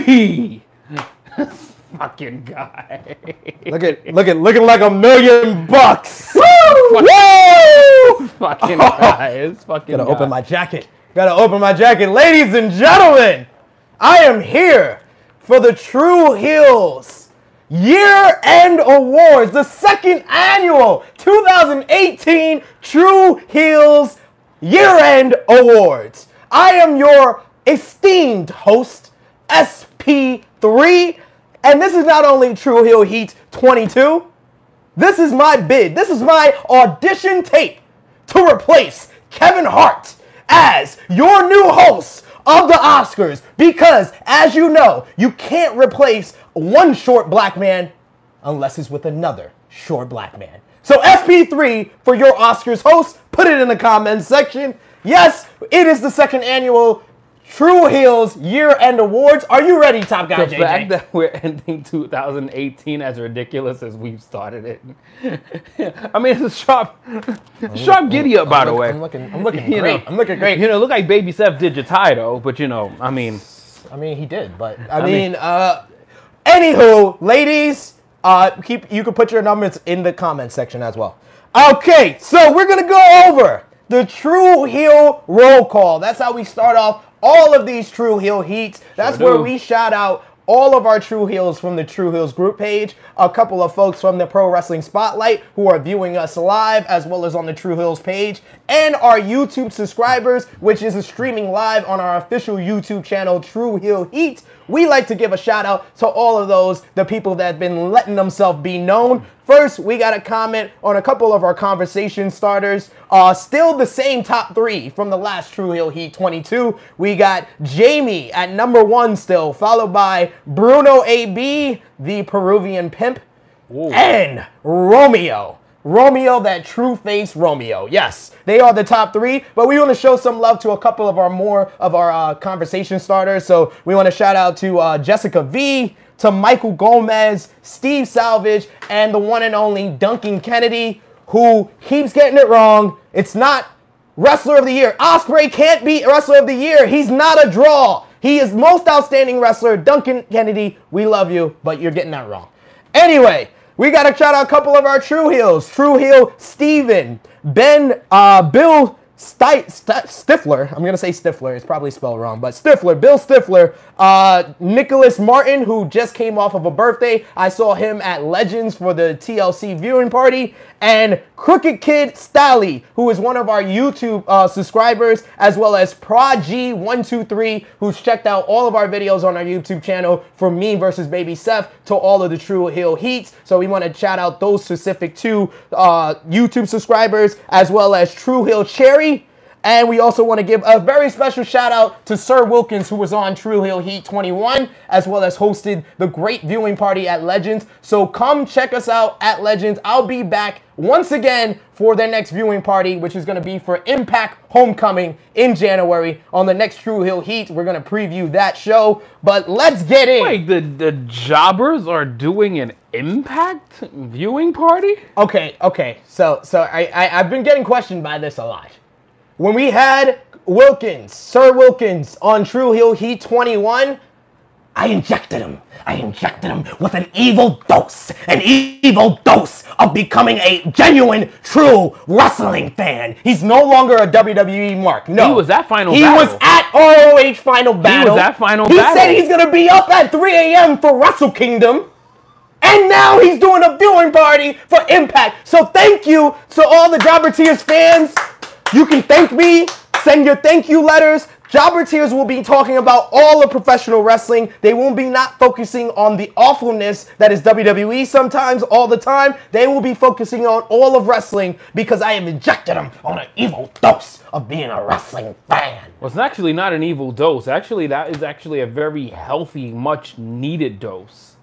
me. Fucking guy. Looking like $1 million. Woo! Fucking guy. It's fucking Gotta open my jacket. Ladies and gentlemen, I am here for the Tru Heel's Year-End Awards, the second annual 2018 Tru Heel's Year-End Awards. I am your esteemed host, SP3, and this is not only Tru Heel Heat 22, this is my bid, this is my audition tape to replace Kevin Hart as your new host of the Oscars, because, as you know, you can't replace one short black man unless it's with another short black man. So SP3 for your Oscars host, put it in the comments section. Yes, it is the second annual Tru Heel's Year-End Awards. Are you ready, Top Guy JJ? The fact that we're ending 2018 as ridiculous as we've started it. I mean, it's a sharp giddy up, by the way. I'm looking great. I'm looking great. You know, look like Baby Seth did your tie, though. But, you know, I mean, he did. But, I mean, anywho, ladies, you can put your numbers in the comment section as well. Okay, so we're going to go over the Tru Heel roll call. That's how we start off all of these Tru Heel Heats. That's where we shout out all of our Tru Heels from the Tru Heels group page, a couple of folks from the Pro Wrestling Spotlight who are viewing us live, as well as on the Tru Heels page, and our YouTube subscribers, which is streaming live on our official YouTube channel, Tru Heel Heat. We like to give a shout out to all of those, the people that have been letting themselves be known. First, we got a comment on a couple of our conversation starters. Still the same top three from the last Tru Heel Heat 22. We got Jamie at number 1 still, followed by Bruno AB, the Peruvian pimp, and Romeo. Romeo, that true face Romeo. Yes, they are the top 3, but we want to show some love to a couple of our conversation starters. So we want to shout out to Jessica V, to Michael Gomez, Steve Salvage, and the one and only Duncan Kennedy, who keeps getting it wrong. It's not Wrestler of the Year. Ospreay can't be Wrestler of the Year. He's not a draw. He is most outstanding wrestler. Duncan Kennedy, we love you, but you're getting that wrong. Anyway, we got to shout out a couple of our Tru Heels. Tru Heel Steven, Bill Stifler. I'm going to say Stifler. It's probably spelled wrong, but Stifler, Bill Stifler, Nicholas Martin, who just came off of a birthday. I saw him at Legends for the TLC viewing party. And Crooked Kid Stally, who is one of our YouTube subscribers, as well as Prog123, who's checked out all of our videos on our YouTube channel for me versus Baby Seth to all of the Tru Heel Heats. So we want to shout out those specific 2 YouTube subscribers, as well as Tru Heel Cherry. And we also want to give a very special shout out to Sir Wilkins, who was on Tru Heel Heat 21, as well as hosted the great viewing party at Legends. So come check us out at Legends. I'll be back once again for their next viewing party, which is going to be for Impact Homecoming in January. On the next Tru Heel Heat, we're going to preview that show. But let's get in. Wait, the jobbers are doing an Impact viewing party? Okay. So I've been getting questioned by this a lot. When we had Wilkins, Sir Wilkins, on Tru Heel Heat 21, I injected him with an evil dose of becoming a genuine, true wrestling fan. He's no longer a WWE mark. No. He was at Final Battle. He was at RoH Final Battle. He was at Final Battle. He said he's going to be up at 3 a.m. for Wrestle Kingdom. And now he's doing a viewing party for Impact. So thank you to all the Jobber Tears fans. You can thank me, send your thank you letters. Jobber Tears will be talking about all of professional wrestling. They won't be not focusing on the awfulness that is WWE sometimes, all the time. They will be focusing on all of wrestling because I have injected them on an evil dose of being a wrestling fan. Well, it's actually not an evil dose. Actually, that is actually a very healthy, much needed dose.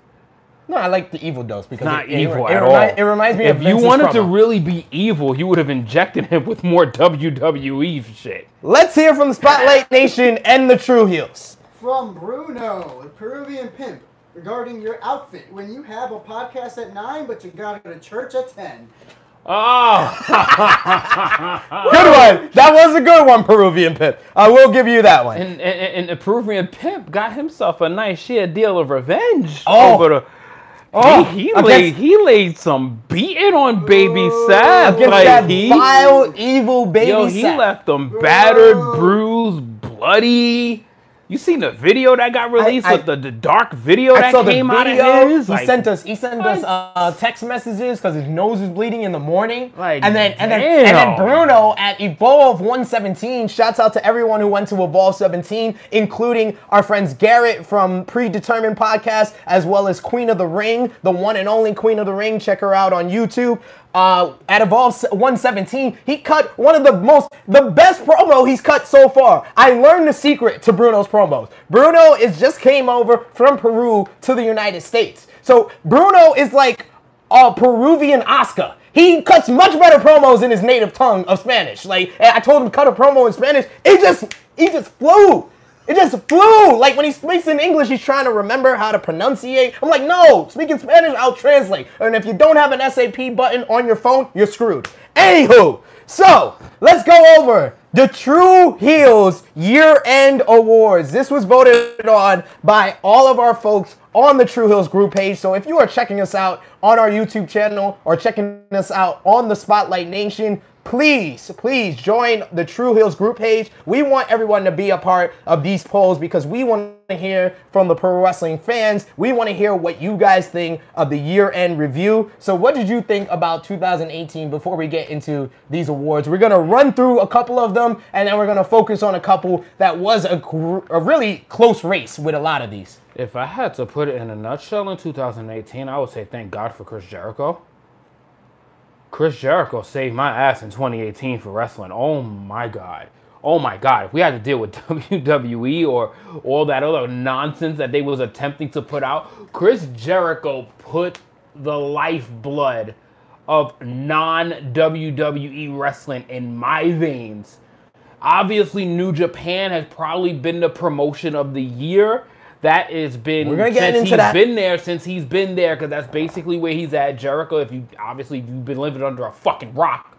No, I like the evil dose because not evil at all. It reminds me of Vince's you wanted promo. To really be evil, you would have injected him with more WWE shit. Let's hear from the Spotlight Nation and the Tru Heels. From Bruno, the Peruvian pimp, regarding your outfit when you have a podcast at 9, but you got to go to church at 10. Oh. Good one. That was a good one, Peruvian Pimp. I will give you that one. And the Peruvian Pimp got himself a nice sheer deal of revenge Oh. over the. Oh, he laid some beating on Baby Seth. Against Like, that vile, evil Baby Yo, Seth. he left them battered, bruised, bloody. You seen the video that got released with the dark video that came out of his? He sent us text messages because his nose was bleeding in the morning. Like, and then Bruno at Evolve 117. Shouts out to everyone who went to Evolve 17, including our friends Garrett from Predetermined Podcast, as well as Queen of the Ring, the one and only Queen of the Ring. Check her out on YouTube. At Evolve 117, he cut one of the best promo he's cut so far. I learned the secret to Bruno's promos. Bruno just came over from Peru to the United States. So Bruno is like a Peruvian Oscar. He cuts much better promos in his native tongue of Spanish. Like, I told him to cut a promo in Spanish. He just flew. It just flew. Like, when he speaks in English, he's trying to remember how to pronunciate. I'm like, no, speaking Spanish, I'll translate. And if you don't have an SAP button on your phone, you're screwed. Anywho, so let's go over the Tru Heels year-end awards. This was voted on by all of our folks on the Tru Heels group page. So if you are checking us out on our YouTube channel or checking us out on the Spotlight Nation, please join the Tru Heels group page. We want everyone to be a part of these polls because we want to hear from the pro wrestling fans. We want to hear what you guys think of the year-end review. So what did you think about 2018 before we get into these awards? We're going to run through a couple of them, and then we're going to focus on a couple that was a really close race with a lot of these. If I had to put it in a nutshell in 2018, I would say thank God for Chris Jericho. Chris Jericho saved my ass in 2018 for wrestling. Oh my God. Oh my God. If we had to deal with WWE or all that other nonsense that they was attempting to put out, Chris Jericho put the lifeblood of non-WWE wrestling in my veins. Obviously, New Japan has probably been the promotion of the year. That has been since he's been there, because that's basically where he's at. Jericho, if you've been living under a fucking rock,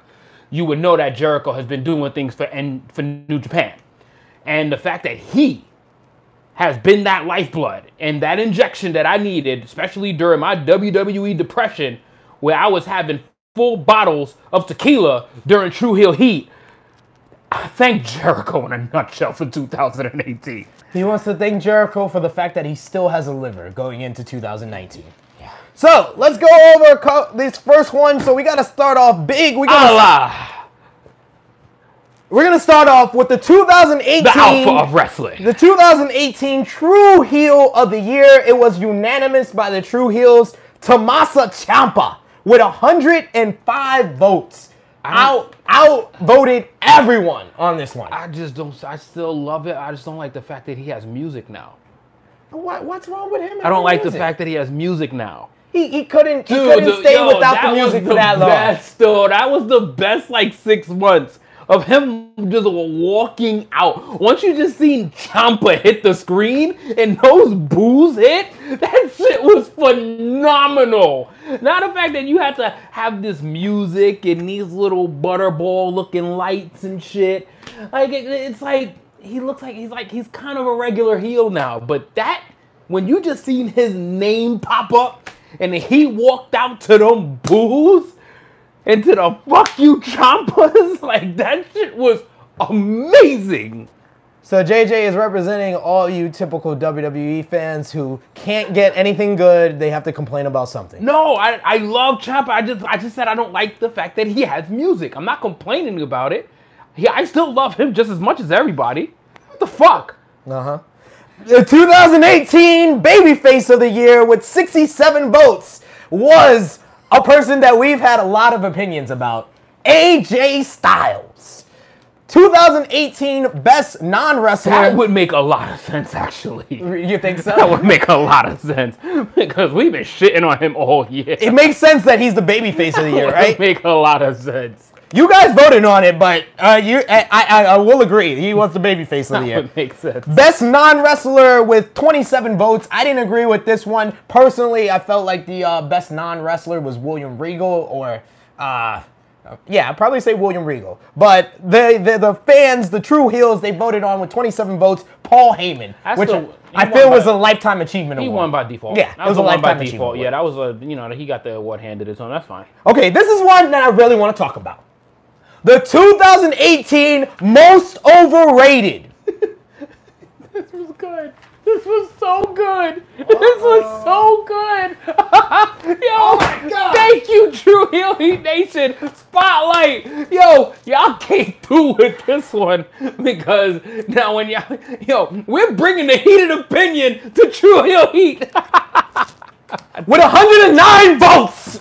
you would know that Jericho has been doing things for New Japan. And the fact that he has been that lifeblood and that injection that I needed, especially during my WWE depression, where I was having full bottles of tequila during Tru Heel Heat, I thank Jericho in a nutshell for 2018. He wants to thank Jericho for the fact that he still has a liver going into 2019. Yeah. So, let's go over this first one. So, we got to start off big. We're going to start off with the 2018... The alpha of wrestling. The 2018 Tru Heel of the Year. It was unanimous by the Tru Heels. Tommaso Ciampa with 105 votes. Outvoted everyone on this one. I still love it. I just don't like the fact that he has music now. What's wrong with him? I don't like the fact that he has music now. He couldn't stay without the music for that long. That was the best, like, 6 months of him just walking out. Once you just seen Ciampa hit the screen and those boos hit, that shit was phenomenal. Not the fact that you had to have this music and these little butterball looking lights and shit. Like, it's like, he's kind of a regular heel now. But that, when you just seen his name pop up and he walked out to them boos, and to the fuck you Ciampas, like, that shit was amazing. So JJ is representing all you typical WWE fans who can't get anything good. They have to complain about something. No, I love Ciampa. I just said I don't like the fact that he has music. I'm not complaining about it. I still love him just as much as everybody. What the fuck? Uh-huh. The 2018 Babyface of the Year with 67 votes was a person that we've had a lot of opinions about, AJ Styles. 2018 Best Non-Wrestler. That would make a lot of sense, actually. You think so? That would make a lot of sense, because we've been shitting on him all year. It makes sense that he's the Babyface of the Year, right? It would make a lot of sense. You guys voted on it, but I will agree. He was the Babyface of the Year. That would make sense. Best Non-Wrestler with 27 votes. I didn't agree with this one. Personally, I felt like the Best Non-Wrestler was William Regal or Yeah, I'd probably say William Regal. But the fans, the Tru Heels, they voted on with 27 votes, Paul Heyman, which I feel was a Lifetime Achievement Award. He won by default. Yeah, that it was a Lifetime Achievement default. Award. Yeah, that was he got the award handed to him. That's fine. Okay, this is one that I really want to talk about. The 2018 Most Overrated. This was good. This was so good. This was so good. Yo, Oh my God. Thank you, Tru Heel Heat Nation. Spotlight. Yo, y'all came through with this one because now when we're bringing the heated opinion to Tru Heel Heat. With 109 votes.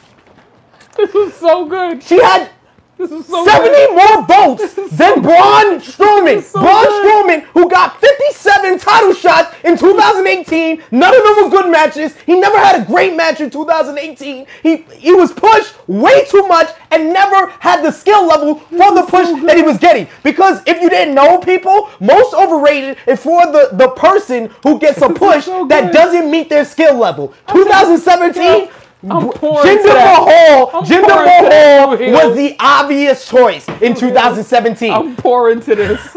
This was so good. She had This is so 70 good. more votes than Braun Strowman. so Braun good. Strowman, who got 57 title shots in 2018. None of them were good matches. He never had a great match in 2018. He was pushed way too much and never had the skill level for the push that he was getting. Because if you didn't know, people, Most Overrated is for the person who gets a push that doesn't meet their skill level. 2017. Jinder Mahal was the obvious choice in 2017. I'm pouring to this.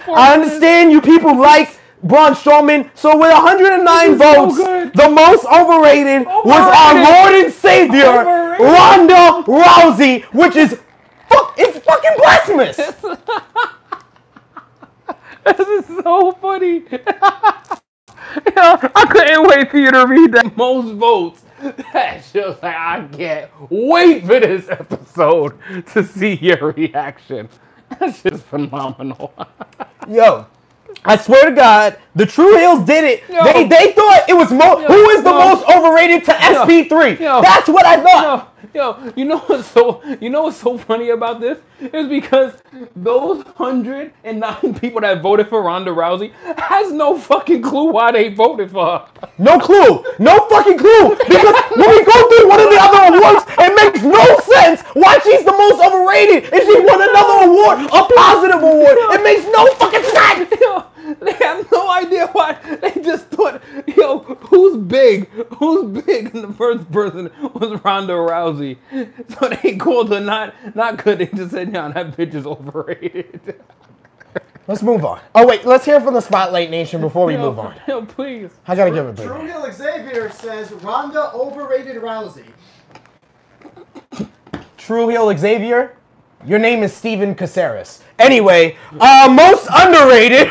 I understand you people like Braun Strowman, so with 109 votes, the most overrated was our Lord and Savior, Ronda Rousey, which is it's fucking blasphemous. This is so funny. I couldn't wait for you to read that. Most votes. That's just like, I can't wait for this episode to see your reaction. That's just phenomenal. Yo, I swear to God, the Tru Heels did it. They thought it was who is the most overrated to SP3. That's what I thought. You know what's so funny about this? Is because those 109 people that voted for Ronda Rousey has no fucking clue why they voted for her. No clue. No fucking clue. Because when we go through one of the other awards, it makes no sense why she's the most overrated and she won another award, a positive award. It makes no fucking sense. They have no idea why. They just thought, who's big? Who's big? And the first person was Ronda Rousey. So they called her not good. They just said, no, that bitch is overrated. Let's move on. Oh, wait. Let's hear from the Spotlight Nation before we move on. Please. I gotta give it a Tru break. Heel Xavier says Ronda overrated Rousey. Tru Heel Xavier, your name is Steven Caceres. Anyway, most underrated.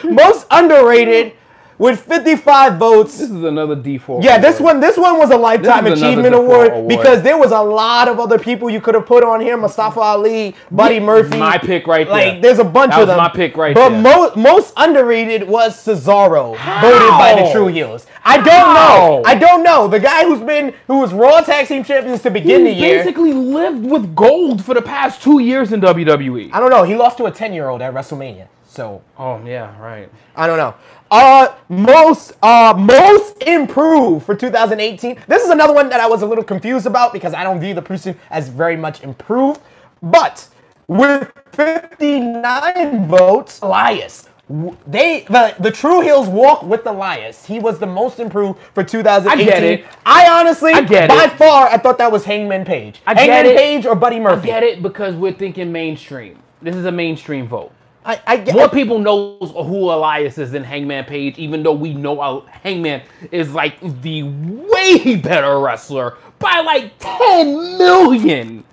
Most underrated with 55 votes. This is another default. Yeah, this one was a Lifetime Achievement Award because there was a lot of other people you could have put on here. Mustafa Ali, Buddy Murphy. My pick right there. Like, there's a bunch of them. That was my pick right there. But most underrated was Cesaro, voted by the Tru Heels. I don't know. The guy who was Raw Tag Team Champions to begin the year. Basically lived with gold for the past 2 years in WWE. I don't know. He lost to a 10-year-old at WrestleMania. So. Oh yeah, right. I don't know. Most improved for 2018. This is another one that I was a little confused about because I don't view the person as very much improved. But with 59 votes, Elias. The Tru Heels walk with Elias. He was the most improved for 2018. I get it. I honestly, by far, I thought that was Hangman Page. Hangman Page or Buddy Murphy. I get it because we're thinking mainstream. This is a mainstream vote. More people knows who Elias is than Hangman Page, even though we know Hangman is like the way better wrestler by like 10 million.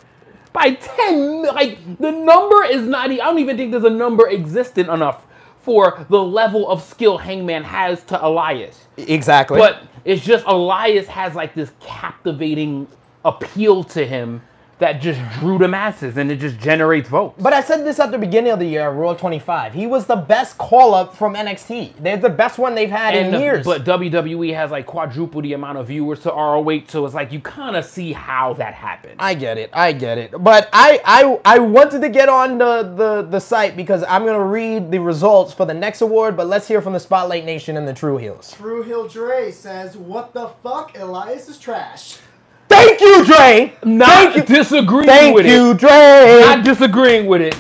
By 10, like the number is not. I don't even think there's a number existent enough for the level of skill Hangman has to Elias. Exactly. But it's just Elias has like this captivating appeal to him that just drew the masses, and it just generates votes. But I said this at the beginning of the year, Raw 25. He was the best call-up from NXT. They're the best one they've had in years. But WWE has like quadruple the amount of viewers to RoH, so it's like you kind of see how that happened. I get it. But I wanted to get on the site because I'm going to read the results for the next award, but let's hear from the Spotlight Nation and the Tru Heels. Tru Heel Dre says, what the fuck? Elias is trash. Thank you, Dre. Not disagreeing with it. Thank you, Dre. Not disagreeing with it.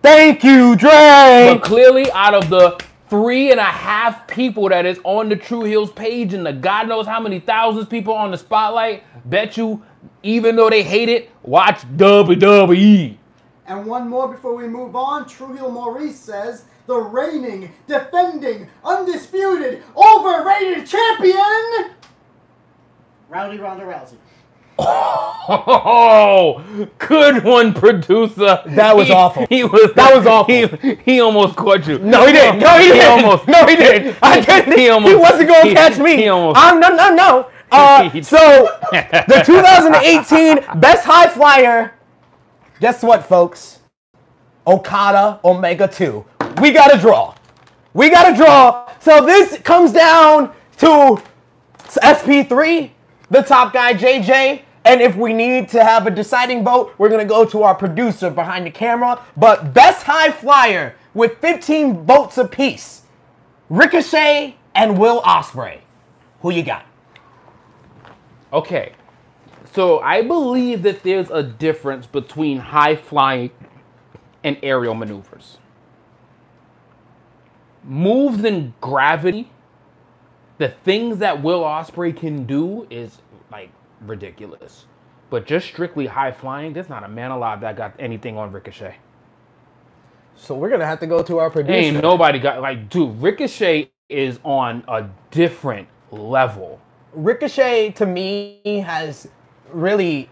Thank you, Dre. But clearly, out of the 3.5 people that is on the Tru Heels page and the God knows how many thousands people on the Spotlight, bet you Even though they hate it, watch WWE. And one more before we move on. Tru Heel Maurice says, the reigning, defending, undisputed, overrated champion, Rowdy Ronda Rousey. Oh, good one, producer. That was awful. That was awful. He almost caught you. No, he didn't. No, he didn't. No, he didn't. I didn't. He wasn't going to catch me. No. So, the 2018 Best High Flyer, guess what, folks? Okada Omega 2. We got to draw. We got to draw. So, this comes down to SP3, the top guy, JJ. And if we need to have a deciding vote, we're going to go to our producer behind the camera. But Best High Flyer with 15 votes apiece, Ricochet and Will Ospreay. Who you got? Okay. So I believe that there's a difference between high flying and aerial maneuvers. Moves in gravity, the things that Will Ospreay can do is like ridiculous. But just strictly high flying, there's not a man alive that got anything on Ricochet. So we're gonna have to go to our producer. Ain't nobody got, like, dude, Ricochet is on a different level. Ricochet to me has really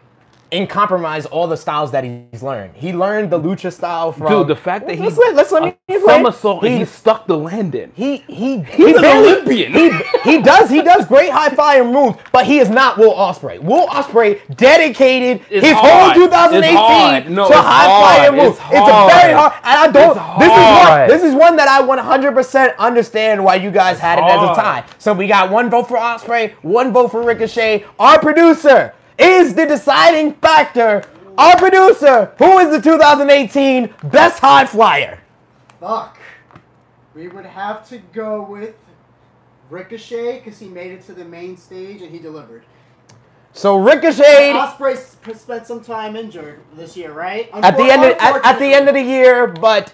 compromised all the styles that he's learned. He learned the lucha style from. Dude, the fact that let's let me somersault and he stuck the landing. He's an Olympian. He does great high flying moves, but he is not Will Ospreay. Will Ospreay dedicated his whole 2018 to high flying moves. It's a very hard, and I don't. This is one that I 100% understand why you guys had it as a tie. So we got one vote for Ospreay, one vote for Ricochet. Our producer is the deciding factor. Our producer, who is the 2018 Best High Flyer? Fuck. We would have to go with Ricochet because he made it to the main stage and he delivered. So Ricochet. Ospreay spent some time injured this year, right? At the end of the year, but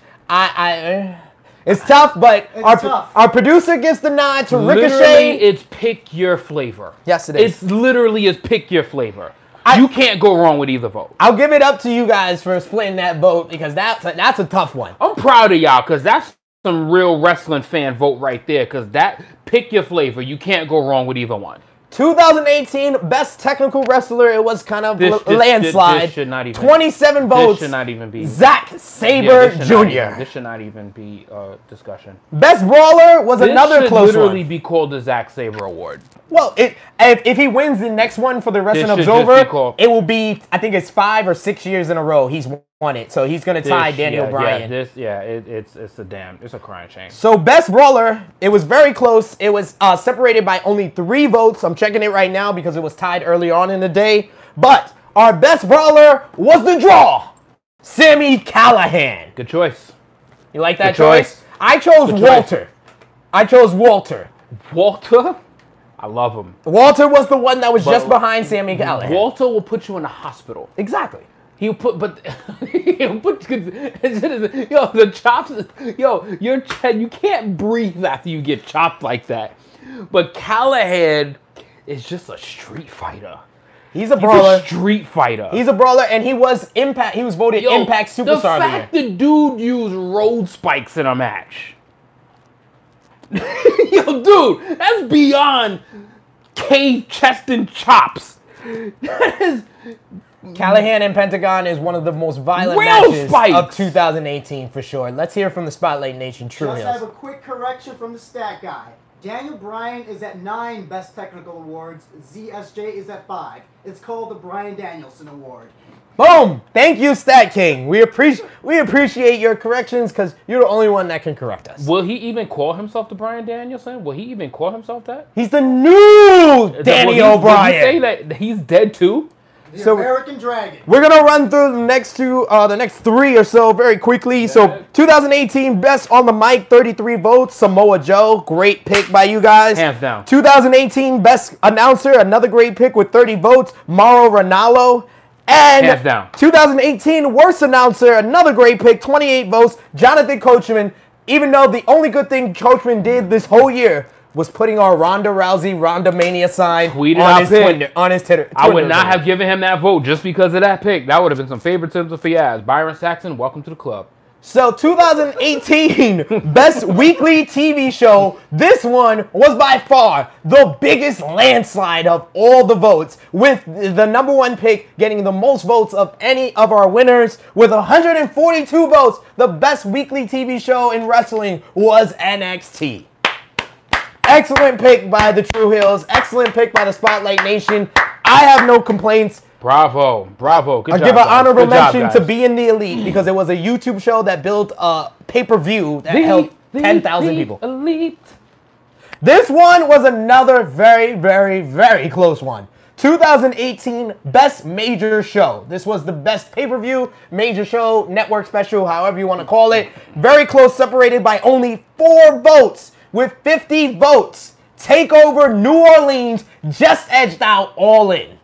it's tough. But our producer gets the nod to Ricochet. Literally, it's pick your flavor. Yes, it is. It's literally pick your flavor. You can't go wrong with either vote. I'll give it up to you guys for splitting that vote because that's a tough one. I'm proud of y'all because that's some real wrestling fan vote right there. Because that pick your flavor. You can't go wrong with either one. 2018 Best Technical Wrestler. It was kind of landslide. This should not even, 27 votes. This should not even be. Zack Sabre Jr. This should not even be discussion. Best Brawler was another close one. This should literally be called the Zack Sabre Award. Well, if he wins the next one for the Wrestling Observer, it will be, I think it's 5 or 6 years in a row he's won it. So he's going to tie Daniel Bryan. It's a crying shame. So Best Brawler, it was very close. It was separated by only 3 votes. I'm checking it right now because it was tied early on in the day. But our Best Brawler was the draw, Sami Callihan. Good choice. You like that choice? I chose Walter. I chose Walter. Walter? I love him. Walter was the one that was just behind Sami Callihan. Walter will put you in a hospital. Exactly. He'll put the chops. You can't breathe after you get chopped like that. But Callihan is just a street fighter. He's a brawler. He's a street fighter. He's a brawler, and he was Impact. He was voted Impact Superstar of the year. The fact the dude used road spikes in a match. Yo, dude, that's beyond cave chest and chops. That is. Callihan and Pentagon is one of the most violent matches of 2018 for sure. Let's hear from the Spotlight Nation Tru Heels. Just have a quick correction from the stat guy. Daniel Bryan is at 9 Best Technical Awards. ZSJ is at 5. It's called the Bryan Danielson Award. Boom! Thank you, Stat King. We appreciate your corrections because you're the only one that can correct us. Will he even call himself the Bryan Danielson? Will he even call himself that? He's the new Danny O'Brien. Did you say that he's dead too? The American Dragon. We're gonna run through the next 3 or so very quickly. Yeah. So 2018 Best on the Mic, 33 votes. Samoa Joe, great pick by you guys. Hands down. 2018 Best Announcer, another great pick with 30 votes. Mauro Ranallo. And hands down. 2018 Worst Announcer, another great pick, 28 votes. Jonathan Coachman. Even though the only good thing Coachman did this whole year was putting our Ronda Mania sign on his Twitter. I would not have given him that vote just because of that pick. That would have been some favoritism for Yaz. Byron Saxon, welcome to the club. So 2018 Best Weekly TV Show. This one was by far the biggest landslide of all the votes, with the #1 pick getting the most votes of any of our winners. With 142 votes, the best weekly TV show in wrestling was NXT. Excellent pick by the Tru Heels. Excellent pick by the Spotlight Nation. I have no complaints. Bravo. Good I'll job, give an guys. honorable mention to Being the Elite, because it was a YouTube show that built a pay-per-view that held 10,000 people. Elite. This one was another very, very, very close one. 2018 Best Major Show. This was the best pay-per-view, major show, network special, however you want to call it. Very close, separated by only 4 votes. With 50 votes, TakeOver New Orleans just edged out All In.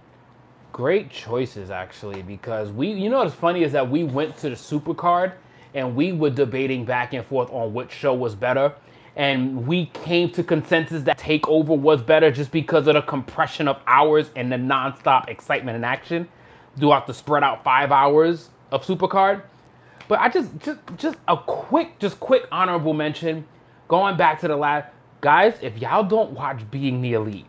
Great choices, actually, because you know what's funny is that we went to the Supercard and we were debating back and forth on which show was better, and we came to consensus that TakeOver was better just because of the compression of hours and the non-stop excitement and action throughout the spread out 5 hours of Supercard. But I just a quick honorable mention, going back to the last guys. If y'all don't watch Being the Elite,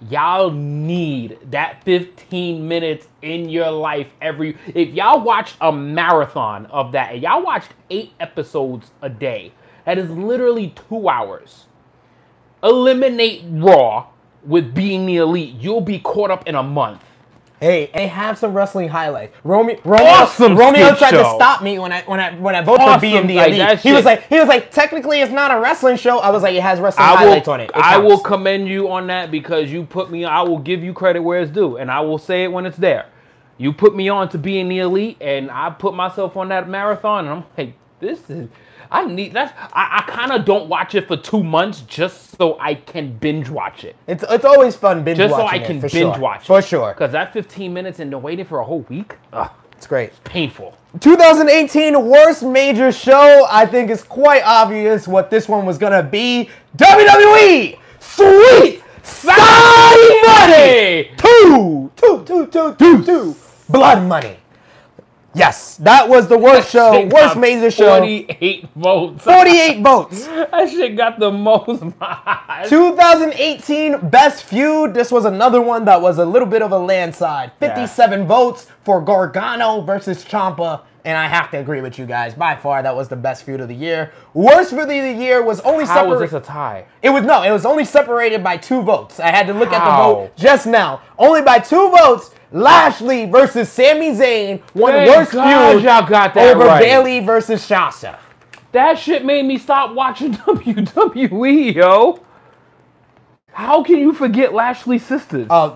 y'all need that 15 minutes in your life if y'all watched a marathon of that, and y'all watched 8 episodes a day, that is literally 2 hours. Eliminate Raw with Being the Elite. You'll be caught up in a month. Hey, they have some wrestling highlights. Romeo Awesome tried to show. stop me when I voted for Being the Elite. He was like, technically it's not a wrestling show. I was like, it has wrestling highlights on it. I will commend you on that, because you put me. I will give you credit where it's due, and I will say it when it's there. You put me on to Being the Elite, and I put myself on that marathon, and I'm like, this is. I need that. I kind of don't watch it for 2 months just so I can binge watch it. It's always fun binge watching it. Just so I can binge watch it. For sure. Because that 15 minutes and waiting for a whole week, it's great. It's painful. 2018 Worst Major Show. I think it's quite obvious what this one was going to be. WWE Sweet Saudi Money. Two. Blood Money. Yes, that was the worst show, worst major show. 48 votes. 48 votes. That shit got the most. 2018 Best Feud. This was another one that was a little bit of a landslide. 57 votes for Gargano versus Ciampa. And I have to agree with you guys. By far, that was the best feud of the year. Worst feud of the year was only separated. How was this a tie? It was only separated by 2 votes. I had to look at the vote just now. Only by 2 votes. Lashley versus Sami Zayn won worst feud y'all got that over right. Bayley versus Shasta. That shit made me stop watching WWE, yo. How can you forget Lashley's sisters? Oh,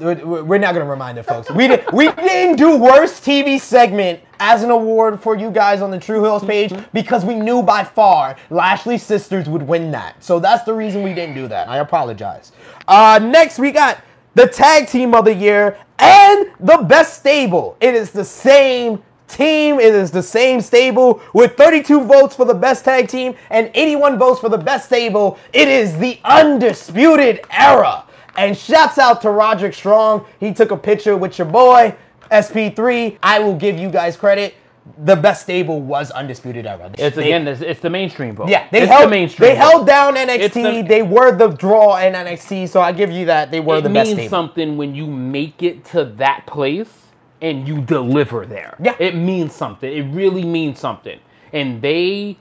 we're not going to remind it, folks. We didn't do worst TV segment as an award for you guys on the Tru Heels page because we knew by far Lashley's sisters would win that. So that's the reason we didn't do that. I apologize. Next, we got the Tag Team of the Year and the Best Stable. It is the same team. It is the same stable with 32 votes for the Best Tag Team and 81 votes for the Best Stable. It is the Undisputed Era. And shouts out to Roderick Strong. He took a picture with your boy, SP3. I will give you guys credit. The Best Stable was Undisputed Era. It's the mainstream vote. Yeah, they held down NXT. They were the draw in NXT, so I give you that. They were the best stable. It means something when you make it to that place and you deliver there. Yeah. It means something. It really means something. And they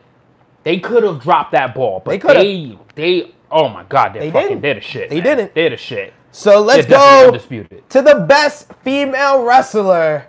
could have dropped that ball, but they oh my God, they're the shit. They didn't. They're the shit. So let's go to the Best Female Wrestler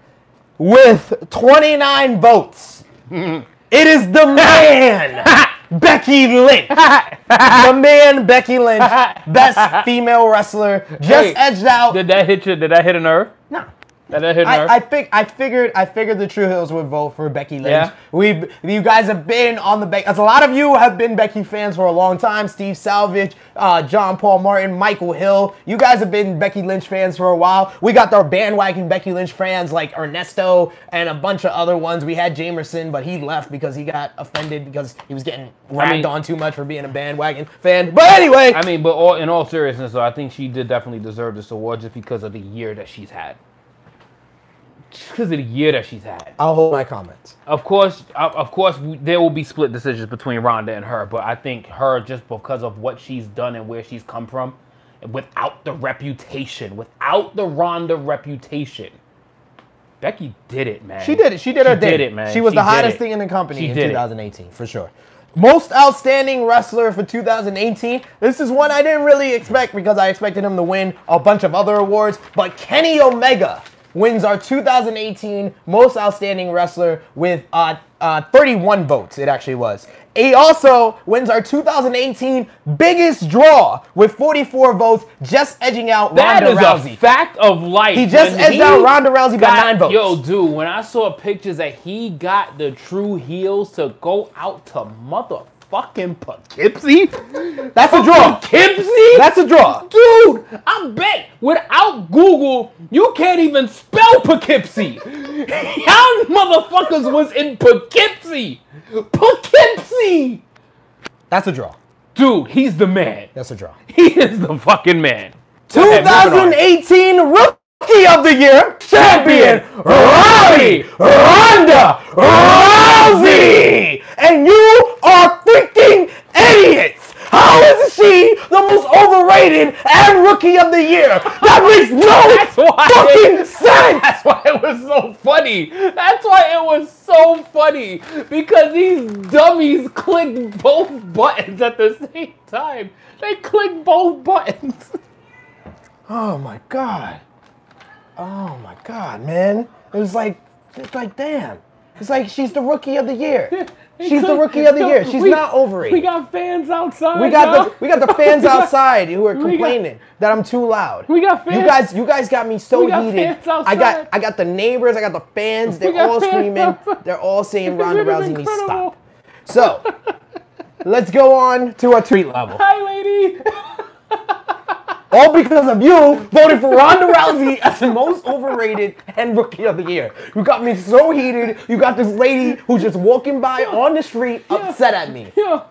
with 29 votes. It is the man, Becky Lynch. The man, Becky Lynch, best female wrestler, just edged out. Did that hit a nerve? No. I figured the Tru Heels would vote for Becky Lynch. Yeah. You guys have been on the Becky. As a lot of you have been Becky fans for a long time. Steve Salvage, John Paul Martin, Michael Hill. You guys have been Becky Lynch fans for a while. We got our bandwagon Becky Lynch fans like Ernesto and a bunch of other ones. We had Jamerson, but he left because he got offended because he was getting ragged on too much for being a bandwagon fan. But anyway, in all seriousness, though, I think she did definitely deserve this award just because of the year that she's had. Because of the year that she's had. I'll hold my comments. Of course, there will be split decisions between Ronda and her, but I think her, just because of what she's done and where she's come from, without the Ronda reputation, Becky did it, man. She did it. She did her thing. Man. She was the hottest thing in the company in 2018, for sure. Most outstanding wrestler for 2018. This is one I didn't really expect because I expected him to win a bunch of other awards, but Kenny Omega wins our 2018 Most Outstanding Wrestler with 31 votes, it actually was. He also wins our 2018 Biggest Draw with 44 votes, just edging out Ronda Rousey. That is a fact of life. He just edged out Ronda Rousey by 9 votes. Yo, dude, when I saw pictures that he got the Tru Heels to go out to motherfucking Poughkeepsie. That's a draw. Poughkeepsie? That's a draw. Dude, I bet without Google, you can't even spell Poughkeepsie. Y'all motherfuckers was in Poughkeepsie. Poughkeepsie. That's a draw. Dude, he's the man. That's a draw. He is the fucking man. 2018 Rookie of the Year champion, Ronda Rousey. And you are freaking idiots. How is she the most overrated and Rookie of the Year? That makes no fucking sense. That's why it was so funny. That's why it was so funny. Because these dummies clicked both buttons at the same time. They clicked both buttons. Oh my God. Oh my God, man. It's like damn. It's like she's the Rookie of the Year. She's the Rookie of the Year. She's not overrated. We got fans outside. We got the fans outside who are complaining that I'm too loud. We got fans. You guys got me so heated. I got the neighbors. I got the fans. They're all screaming. They're all saying Ronda Rousey needs to stop. So let's go on to our tweet level. Hi, lady. All because of you voting for Ronda Rousey as the most overrated and Rookie of the Year. You got me so heated. You got this lady who's just walking by on the street upset at me. Yeah.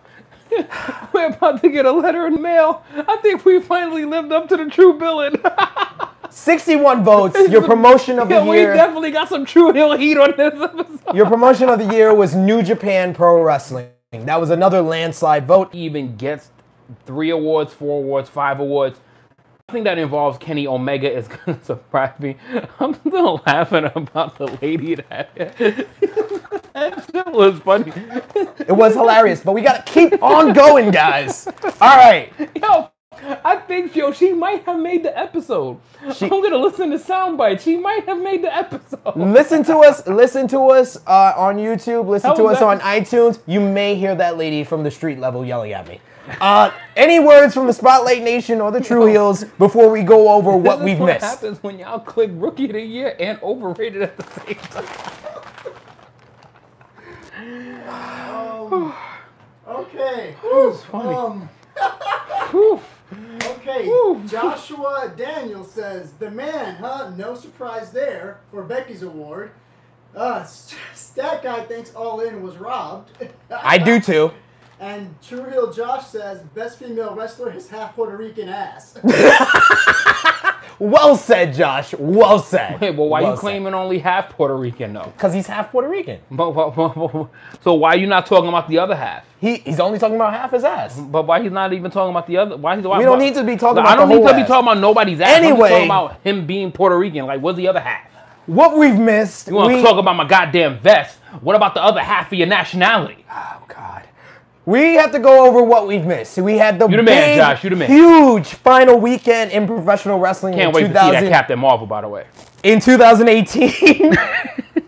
We're about to get a letter in the mail. I think we finally lived up to the true billing. 61 votes. Your promotion of the year. We definitely got some Tru Heel Heat on this episode. Your promotion of the year was New Japan Pro Wrestling. That was another landslide vote. He even gets 3 awards, 4 awards, 5 awards. Nothing that involves Kenny Omega is going to surprise me. I'm still laughing about the lady that shit was funny. It was hilarious, but we got to keep on going, guys. All right. Yo, I think, she might have made the episode. I'm going to listen to sound bites. She might have made the episode. Listen to us on YouTube. Listen to us on iTunes. You may hear that lady from the street level yelling at me. Any words from the Spotlight Nation or the Tru Heels before we go over what we've missed? This is what happens when y'all click Rookie of the Year and overrated at the same time. Okay. That was funny. Okay, Joshua Daniel says, the man, huh? No surprise there for Becky's award. Stat Guy thinks All In was robbed. I do too. And Tru Heel Josh says, best female wrestler has half Puerto Rican ass. Well said, Josh. Well said. Wait, well, why are you claiming only half Puerto Rican, though? Because he's half Puerto Rican. So why are you not talking about the other half? He's only talking about half his ass. But why he's not even talking about the other? We don't need to be talking about the whole ass. I don't need to be talking about nobody's ass. Anyway. I'm talking about him being Puerto Rican. Like, what's the other half? What we've missed. You want to talk about my goddamn vest? What about the other half of your nationality? Oh, God. We have to go over what we've missed. We had the man, Josh. You the man. Huge final weekend in professional wrestling. Can't wait to see that Captain Marvel, by the way. In 2018,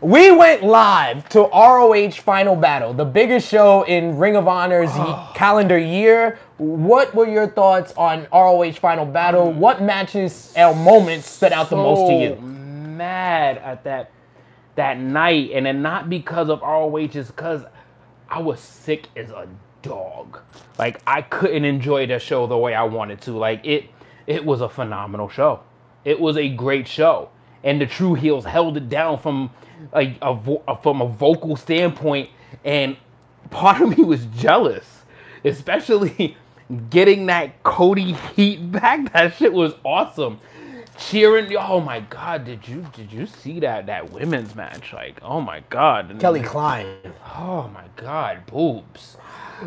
we went live to RoH Final Battle, the biggest show in Ring of Honor's calendar year. What were your thoughts on RoH Final Battle? What matches or moments stood out the most to you? mad at that night, and then not because of ROH, it's because I was sick as a dog. Like, I couldn't enjoy the show the way I wanted to. Like, it was a phenomenal show. It was a great show, and the Tru Heels held it down from from a vocal standpoint, and part of me was jealous, especially getting that Cody heat back. That shit was awesome. Cheering, oh my God! Did you see that women's match? Like, oh my God, Kelly Klein. Oh my God, boobs.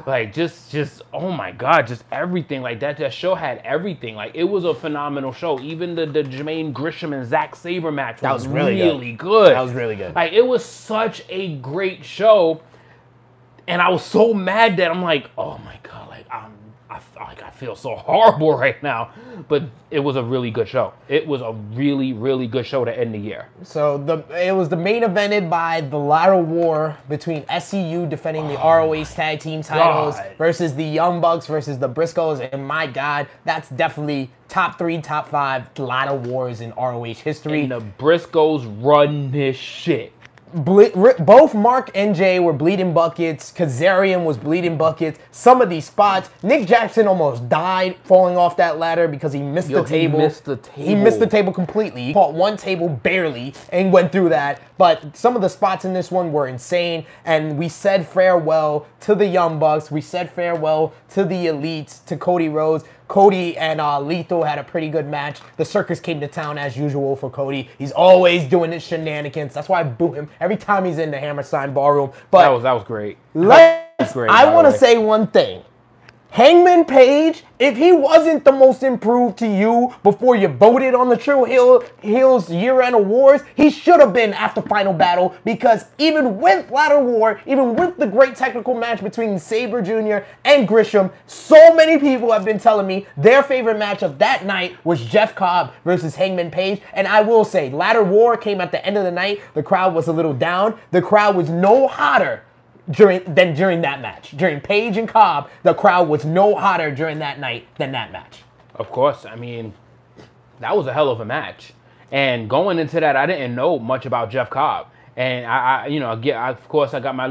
Like, just oh my God, just everything. Like, that show had everything. Like, it was a phenomenal show. Even the Jermaine Grisham and Zack Sabre match was really good. That was really good. Like, it was such a great show, and I was so mad that I'm like, oh my God, like I feel so horrible right now. But it was a really good show. It was a really, really good show to end the year. So it was the main evented by the ladder war between SCU defending the ROH tag team titles versus the Young Bucks versus the Briscoes. And my God, that's definitely top 3, top 5 ladder wars in ROH history. And the Briscoes run this shit. Both Mark and Jay were bleeding buckets. Kazarian was bleeding buckets. Some of these spots, Nick Jackson almost died falling off that ladder because he missed the table. He missed the table completely. He caught one table barely and went through that. But some of the spots in this one were insane. And we said farewell to the Young Bucks. We said farewell to the Elites, to Cody Rhodes. Cody and Lethal had a pretty good match. The circus came to town as usual for Cody. He's always doing his shenanigans. That's why I boo him every time he's in the Hammerstein Ballroom. But that was great. I want to say one thing. Hangman Page, if he wasn't the most improved to you before you voted on the Tru Heel's year-end awards, he should have been after Final Battle, because even with Ladder War, even with the great technical match between Sabre Jr. and Grisham, so many people have been telling me their favorite match of that night was Jeff Cobb versus Hangman Page. And I will say, Ladder War came at the end of the night. The crowd was a little down. The crowd was no hotter during that match. During Page and Cobb, the crowd was no hotter during that night than that match. Of course. I mean, that was a hell of a match. And going into that, I didn't know much about Jeff Cobb. And of course, I got my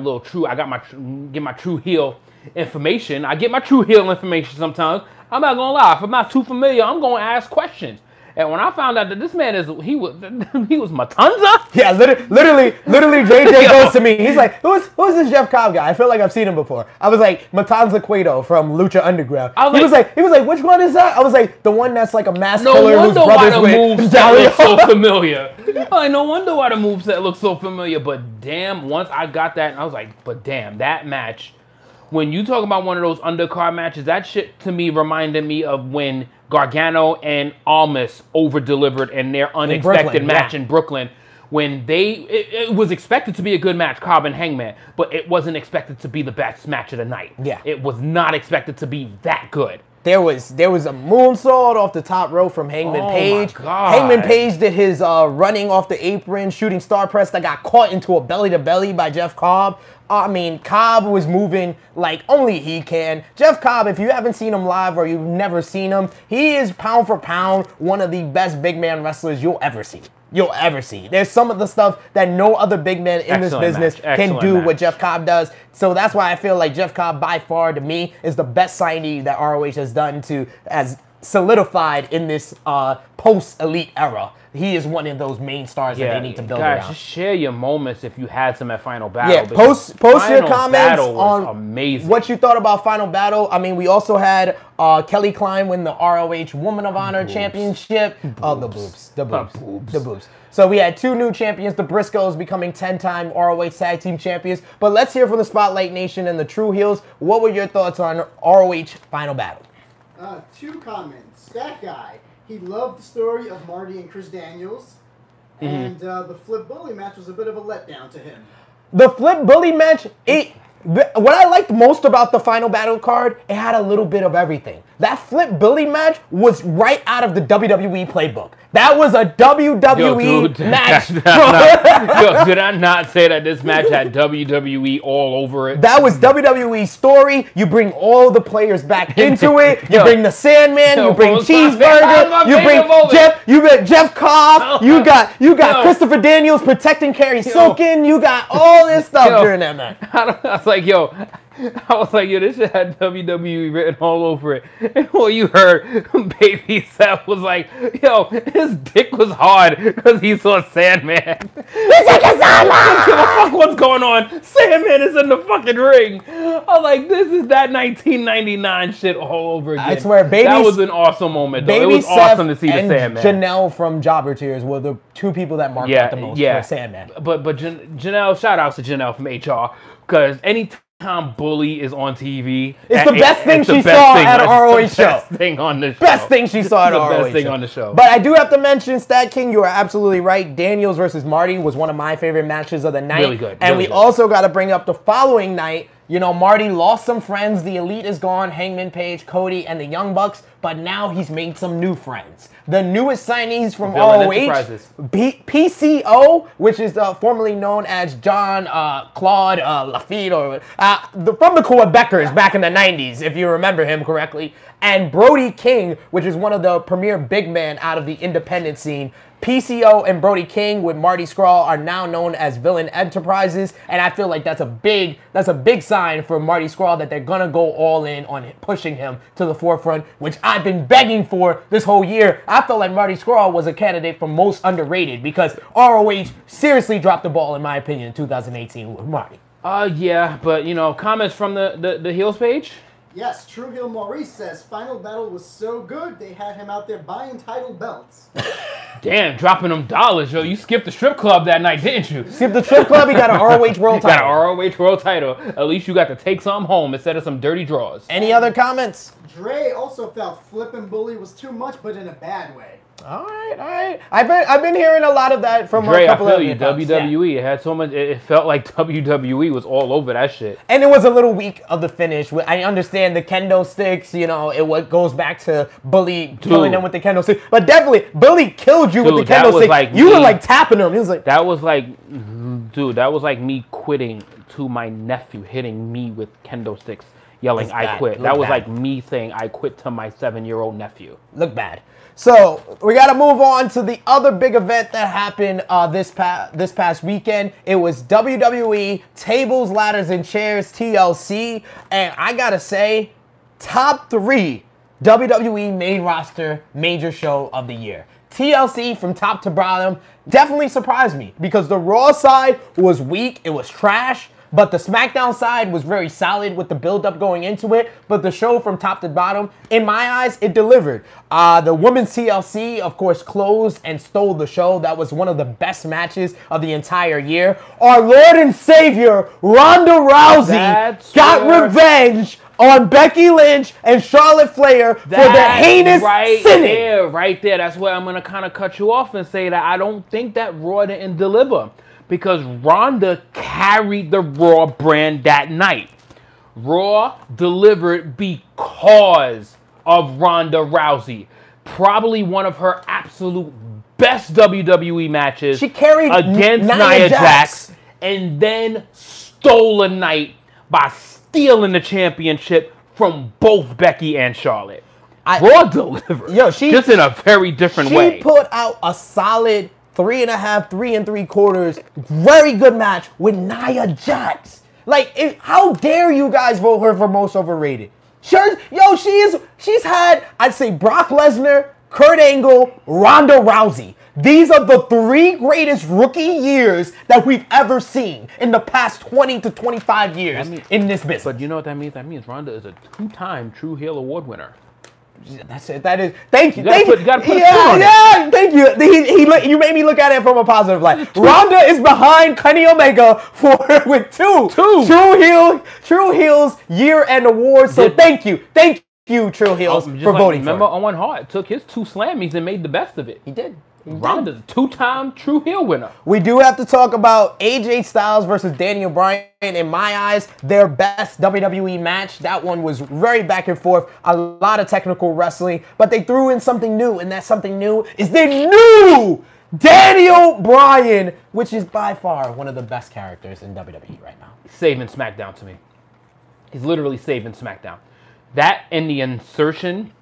get my Tru Heel information. I get my Tru Heel information sometimes. I'm not gonna lie. If I'm not too familiar, I'm gonna ask questions. And when I found out that this man he was Matanza? Yeah, literally, JJ goes to me. He's like, who's this Jeff Cobb guy? I feel like I've seen him before. I was like, Matanza Cueto from Lucha Underground. He was like, which one is that? I was like, the one that's like a mass killer whose brother's with Dario. Looks so familiar. Like, no wonder why the moveset looks so familiar. But damn, once I got that, I was like, but damn, that match. When you talk about one of those undercard matches, that shit to me reminded me of when Gargano and Almas over-delivered in their unexpected match in Brooklyn. When it was expected to be a good match, Cobb and Hangman, but it wasn't expected to be the best match of the night. Yeah. It was not expected to be that good. There was a moonsault off the top rope from Hangman Page. My God. Hangman Page did his running off the apron, shooting star press that got caught into a belly-to-belly by Jeff Cobb. I mean, Cobb was moving like only he can. Jeff Cobb, if you haven't seen him live or you've never seen him, he is pound for pound one of the best big man wrestlers you'll ever see. There's some of the stuff that no other big man in this business can do what Jeff Cobb does. So that's why I feel like Jeff Cobb, by far, to me, is the best signee that ROH has done as solidified in this post-elite era. He is one of those main stars that they need to build around. Guys, just share your moments if you had some at Final Battle. Yeah, post your comments on what you thought about Final Battle. I mean, we also had Kelly Klein win the ROH Woman of Honor Championship. The boobs. So we had 2 new champions, the Briscoes becoming 10-time ROH Tag Team Champions. But let's hear from the Spotlight Nation and the Tru Heels. What were your thoughts on ROH Final Battle? 2 comments. That guy, he loved the story of Marty and Chris Daniels. And the Flip Bully match was a bit of a letdown to him. The Flip Bully match, what I liked most about the Final Battle card, it had a little bit of everything. That Flip Bully match was right out of the WWE playbook. That was a WWE match. Did I not say that this match had WWE all over it? That was WWE story. You bring all the players back into it. You bring the Sandman. You bring Cheeseburger. You got Jeff Cobb. You got Christopher Daniels protecting Kerry Silkin. You got all this stuff during that match. I was like, yo, this shit had WWE written all over it. And all you heard, Baby Seth was like, yo, his dick was hard because he saw Sandman. His dick is Sandman! I don't give a fuck what's going on. Sandman is in the fucking ring. I was like, this is that 1999 shit all over again. I swear, that was an awesome moment, though. It was awesome to see the Sandman. Janelle from Jobber Tears were the two people that marked out the most for Sandman. But Janelle, shout outs to Janelle from HR, because anytime Bully is on TV, it's the best thing she saw at an RoH show. Best thing on the show. Best thing she saw at an RoH show. Best thing on the show. But I do have to mention, Stat King, you are absolutely right. Daniels versus Marty was one of my favorite matches of the night. Really good. And we also got to bring up the following night. You know, Marty lost some friends. The Elite is gone. Hangman Page, Cody, and the Young Bucks. But now he's made some new friends. The newest signees from RoH, PCO, which is formerly known as John Claude Lafitte, or from the Quebecers back in the 90s, if you remember him correctly. And Brody King, which is one of the premier big men out of the independent scene. PCO and Brody King with Marty Scurll are now known as Villain Enterprises, and I feel like that's a big sign for Marty Scurll that they're gonna go all in on pushing him to the forefront, which I've been begging for this whole year. I felt like Marty Scurll was a candidate for most underrated because RoH seriously dropped the ball in my opinion in 2018 with Marty. Yeah, but you know, comments from the Heels page. Yes, Tru Heel Maurice says Final Battle was so good they had him out there buying title belts. Damn, dropping them dollars, yo. You skipped the strip club that night, didn't you? Skipped the strip club, he got an RoH World title. Got an RoH World title. At least you got to take some home instead of some dirty draws. Any other comments? Dre also felt flipping Bully was too much, but in a bad way. All right. I've been hearing a lot of that from Dre, a couple of WWE. Yeah. It had so much. It felt like WWE was all over that shit. And it was a little weak of the finish. I understand the kendo sticks. You know, it goes back to Bully killing them with the kendo stick. But definitely, Bully killed you with the kendo stick. Like you were like tapping him. He was like, that was like, dude, that was like me quitting to my nephew, hitting me with kendo sticks, yelling, "I quit." That was like me saying, "I quit" to my 7-year-old nephew. Look bad. So we got to move on to the other big event that happened this past weekend. It was WWE Tables, Ladders, and Chairs TLC. And I got to say, top 3 WWE main roster major show of the year. TLC from top to bottom definitely surprised me because the Raw side was weak. It was trash. But the SmackDown side was very solid with the build-up going into it. But the show from top to bottom, in my eyes, it delivered. The women's TLC, of course, closed and stole the show. That was one of the best matches of the entire year. Our Lord and Savior, Ronda Rousey, got revenge on Becky Lynch and Charlotte Flair for the heinous sinning. Right there. That's where I'm going to kind of cut you off and say that I don't think that Raw didn't deliver. Because Ronda carried the Raw brand that night. Raw delivered because of Ronda Rousey. Probably one of her absolute best WWE matches. She carried against Nia Jax. And then stole a night by stealing the championship from both Becky and Charlotte. Raw delivered. Just in a very different way. She put out a solid 3.5, 3 3/4, very good match with Nia Jax. Like, how dare you guys vote her for most overrated? Sure, she's had, I'd say, Brock Lesnar, Kurt Angle, Ronda Rousey. These are the 3 greatest rookie years that we've ever seen in the past 20 to 25 years in this business. But you know what that means? That means Ronda is a 2-time Tru Heel Award winner. That's it. That is. Thank you. Thank you. Thank you. You made me look at it from a positive light. Ronda is behind Kenny Omega with two Tru Heels year-end awards. So thank you, Tru Heels, for voting. Remember, Owen Hart took his 2 Slammies and made the best of it. He did. Ronda's a 2-time Tru Heel winner. We do have to talk about AJ Styles versus Daniel Bryan. In my eyes, their best WWE match. That one was very back and forth. A lot of technical wrestling. But they threw in something new. And that something new is the new Daniel Bryan, which is by far one of the best characters in WWE right now. Saving SmackDown to me. He's literally saving SmackDown. That and the insertion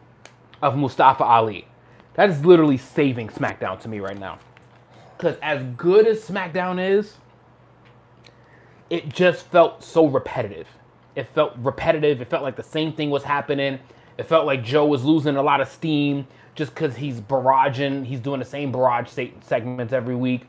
of Mustafa Ali. That is literally saving SmackDown to me right now. Because as good as SmackDown is, it just felt so repetitive. It felt repetitive. It felt like the same thing was happening. It felt like Joe was losing a lot of steam just because he's barraging. He's doing the same barrage segments every week.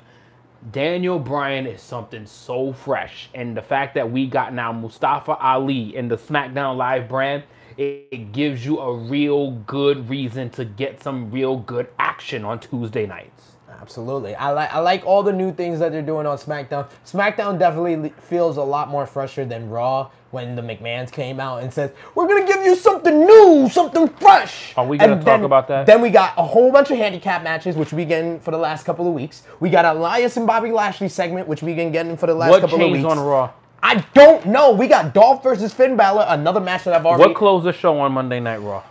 Daniel Bryan is something so fresh. And the fact that we got now Mustafa Ali in the SmackDown Live brand, it gives you a real good reason to get some real good action on Tuesday nights. Absolutely. I like all the new things that they're doing on SmackDown. SmackDown definitely feels a lot more fresher than Raw when the McMahons came out and said, we're going to give you something new, something fresh. Are we going to talk about that? Then we got a whole bunch of handicap matches, which we getting for the last couple of weeks. We got Elias and Bobby Lashley segment, which we been getting for the last couple of weeks. What changed on Raw? I don't know. We got Dolph versus Finn Balor, another match that I've already... What closed the show on Monday Night Raw?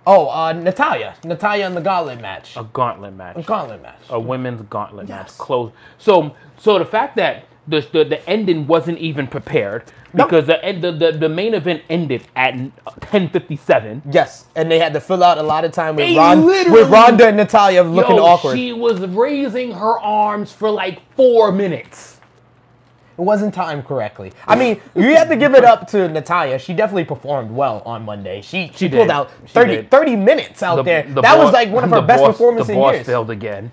Oh, Natalya. Natalya in the gauntlet match. A gauntlet match. A gauntlet match. A women's gauntlet match. Closed. So the fact that the ending wasn't even prepared because the main event ended at 10:57. Yes, and they had to fill out a lot of time with Ronda and Natalya looking awkward. She was raising her arms for like 4 minutes. It wasn't timed correctly. I mean, you have to give it up to Natalya. She definitely performed well on Monday. She pulled out 30 minutes out there. That was like one of her best performances in years. The boss failed again.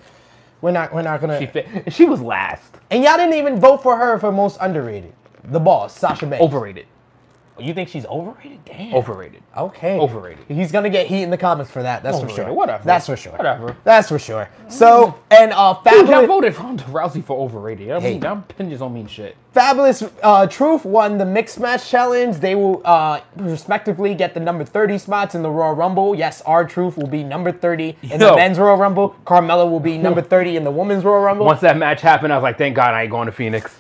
We're not gonna. She was last. And y'all didn't even vote for her for most underrated. The boss, Sasha Banks. Overrated. You think she's overrated? Damn. Overrated. Okay. Overrated. He's gonna get heat in the comments for that. That's for sure. Whatever. That's for sure. Whatever. That's for sure. So and Dude, I voted for Ronda Rousey for overrated. I mean, that opinions don't mean shit. Fabulous Truth won the mixed match challenge. They will respectively get the number 30 spots in the Royal Rumble. Yes, R-Truth will be number 30 in the men's Royal Rumble. Carmella will be number 30 in the women's Royal Rumble. Once that match happened, I was like, thank God I ain't going to Phoenix.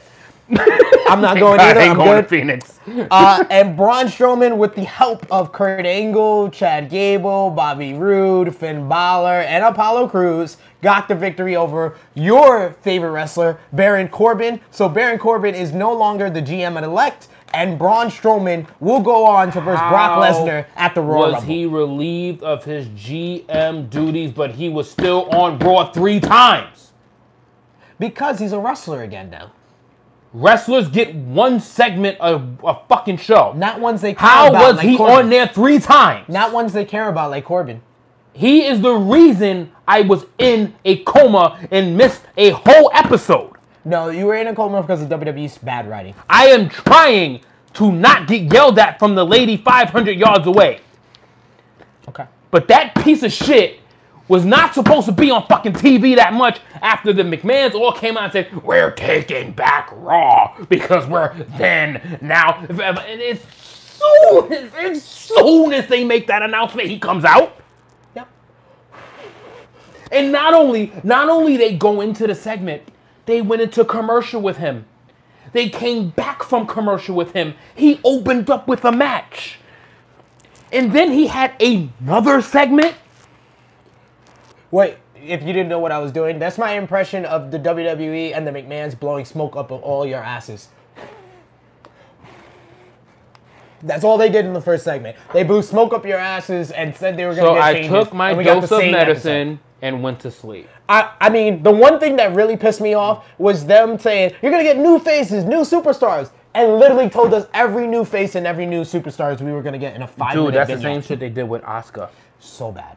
I'm not going either. I'm going to Phoenix. And Braun Strowman, with the help of Kurt Angle, Chad Gable, Bobby Roode, Finn Balor, and Apollo Crews, got the victory over your favorite wrestler, Baron Corbin. So Baron Corbin is no longer the GM-elect, and Braun Strowman will go on to verse Brock Lesnar at the Royal Rumble. Was he relieved of his GM duties, but he was still on Raw 3 times? Because he's a wrestler again now. Wrestlers get one segment of a fucking show. Not ones they care about. How was like he Corbin. On there 3 times? Not ones they care about like Corbin. He is the reason I was in a coma and missed a whole episode. No, you were in a coma because of WWE's bad writing. I am trying to not get yelled at from the lady 500 yards away. Okay. But that piece of shit was not supposed to be on fucking TV that much after the McMahons all came out and said, we're taking back Raw because we're then now. And as soon as they make that announcement, he comes out. Yep. And not only they go into the segment, they went into commercial with him. They came back from commercial with him. He opened up with a match. And then he had another segment. Wait, if you didn't know what I was doing, that's my impression of the WWE and the McMahons blowing smoke up of all your asses. That's all they did in the first segment. They blew smoke up your asses and said they were going to get changes. So I took my dose of medicine and went to sleep. I mean, the one thing that really pissed me off was them saying, you're going to get new faces, new superstars. And literally told us every new face and every new superstars we were going to get in a 5-minute Dude, that's the same shit they did with Asuka. So bad.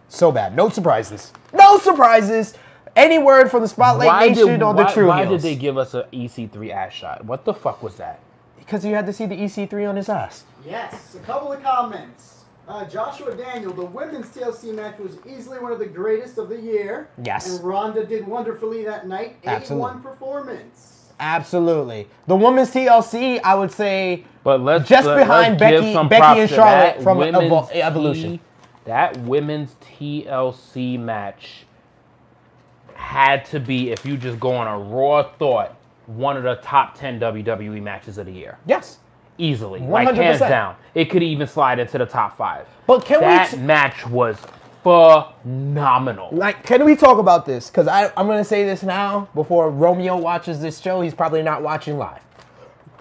So bad. No surprises. No surprises. Any word from the Spotlight Nation or the Tru Heels? Why did they give us an EC3 ass shot? What the fuck was that? Because you had to see the EC3 on his ass. Yes. A couple of comments. Joshua Daniel, the women's TLC match was easily one of the greatest of the year. Yes. And Ronda did wonderfully that night. 81 performance. Absolutely. The women's TLC, I would say, but let's behind Becky and Charlotte from Evolution. That women's TLC match had to be, if you just go on a raw thought, one of the top 10 WWE matches of the year. Yes. Easily. 100%. Like, hands down. It could even slide into the top 5. But that match was phenomenal. Like, can we talk about this? Because I'm going to say this now before Romeo watches this show. He's probably not watching live.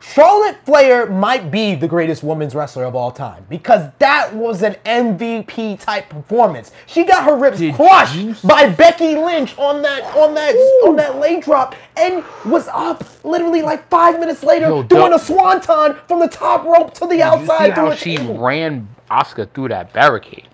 Charlotte Flair might be the greatest women's wrestler of all time because that was an MVP type performance. She got her ribs crushed by Becky Lynch on that leg drop and was up literally like 5 minutes later doing a swanton from the top rope to the outside. You see how she ran Asuka through that barricade?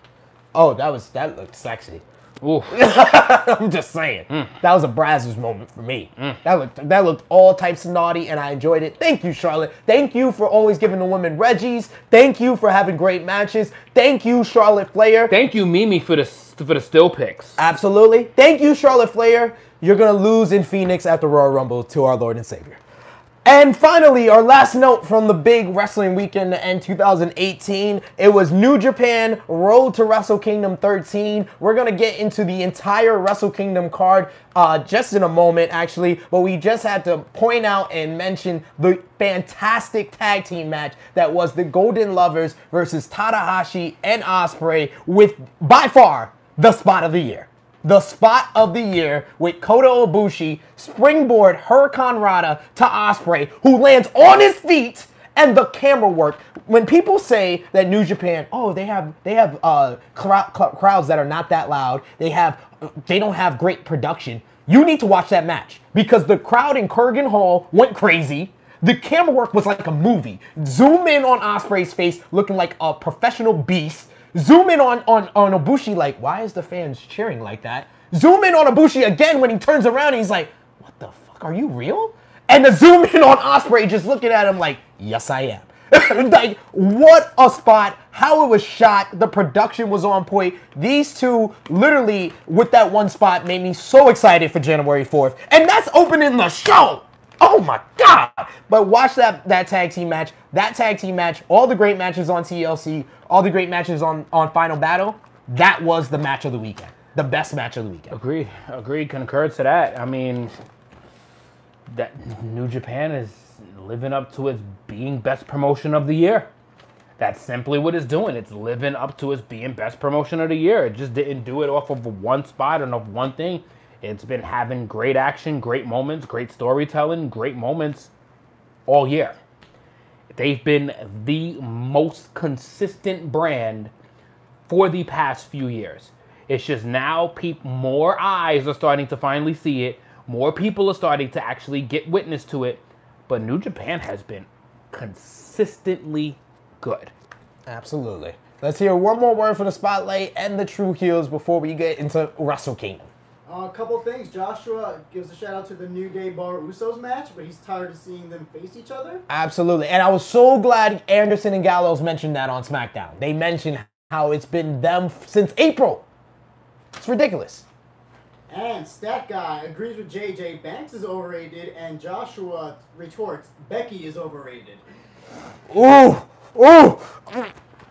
Oh, that looked sexy. Oof. I'm just saying. That was a Brazzers moment for me. That looked all types of naughty, and I enjoyed it. Thank you, Charlotte. Thank you for always giving the women Reggies. Thank you for having great matches. Thank you, Charlotte Flair. Thank you, Mimi, for the still picks. Absolutely. Thank you, Charlotte Flair. You're going to lose in Phoenix at the Royal Rumble to our Lord and Savior. And finally, our last note from the big wrestling weekend to end 2018. It was New Japan Road to Wrestle Kingdom 13. We're going to get into the entire Wrestle Kingdom card just in a moment, actually. But we just had to point out and mention the fantastic tag team match that was the Golden Lovers versus Tanahashi and Ospreay with, by far, the spot of the year. The spot of the year with Kota Ibushi springboard Hurricane Rana to Ospreay, who lands on his feet, and the camera work. When people say that New Japan, oh, they have crowds that are not that loud, they don't have great production. You need to watch that match because the crowd in Kurgan Hall went crazy. The camera work was like a movie. Zoom in on Ospreay's face, looking like a professional beast. Zoom in on Ibushi, like, why is the fans cheering like that? Zoom in on Ibushi again when he turns around and he's like, what the fuck, are you real? And the zoom in on Ospreay just looking at him like, yes, I am. Like, what a spot, how it was shot, the production was on point. These two, literally, with that one spot, made me so excited for January 4th. And that's opening the show! Oh my God! But watch that tag team match. That tag team match, all the great matches on TLC, all the great matches on Final Battle, that was the match of the weekend. The best match of the weekend. Agreed, concurred to that. I mean, that New Japan is living up to its being best promotion of the year. That's simply what it's doing. It's living up to its being best promotion of the year. It just didn't do it off of one spot and of one thing. It's been having great action, great moments, great storytelling, great moments all year. They've been the most consistent brand for the past few years. It's just now more eyes are starting to finally see it. More people are starting to actually get witness to it. But New Japan has been consistently good. Absolutely. Let's hear one more word for the spotlight and the Tru Heels before we get into Wrestle Kingdom. A couple things. Joshua gives a shout out to the New Day Bar Usos match, but he's tired of seeing them face each other. Absolutely. And I was so glad Anderson and Gallows mentioned that on SmackDown. They mentioned how it's been them since April. It's ridiculous. And Stat Guy agrees with JJ. Banks is overrated, and Joshua retorts, Becky is overrated. Ooh. Ooh.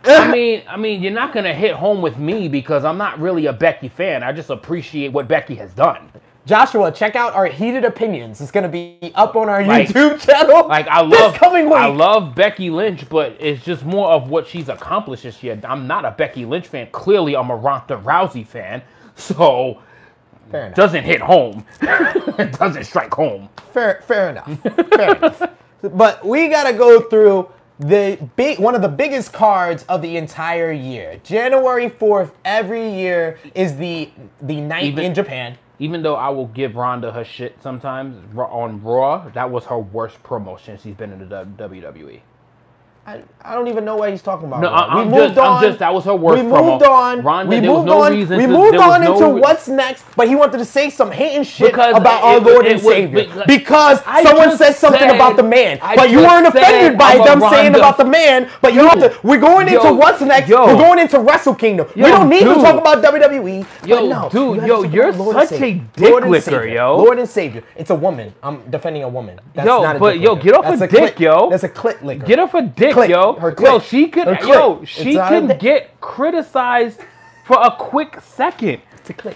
I mean, you're not gonna hit home with me because I'm not really a Becky fan. I just appreciate what Becky has done. Joshua, check out our heated opinions. It's gonna be up on our YouTube channel. Like I love Becky Lynch, but it's just more of what she's accomplished this year. I'm not a Becky Lynch fan. Clearly, I'm a Ronda Rousey fan. So fair enough. Doesn't hit home. It doesn't strike home. Fair enough. Fair enough. But we gotta go through one of the biggest cards of the entire year. January 4th every year is the night in Japan. Even though I will give Ronda her shit sometimes on Raw, that was her worst promotion she's been in the WWE. I don't even know what he's talking about. No, that was her worst promo. We moved on. Ronda, we there was no reason we moved on into what's next, but he wanted to say some hating shit about our Lord and Savior. Because someone said something about the man. But you weren't offended by them saying about the man. But you have to, we're going into what's next. We're going into Wrestle Kingdom. We don't need to talk about WWE. You're such a dick licker, yo. Lord and Savior. It's a woman. I'm defending a woman. That's not a dick licker. Get off a dick, yo. That's a clit licker. Get off a dick. Yo, she can get criticized for a quick second.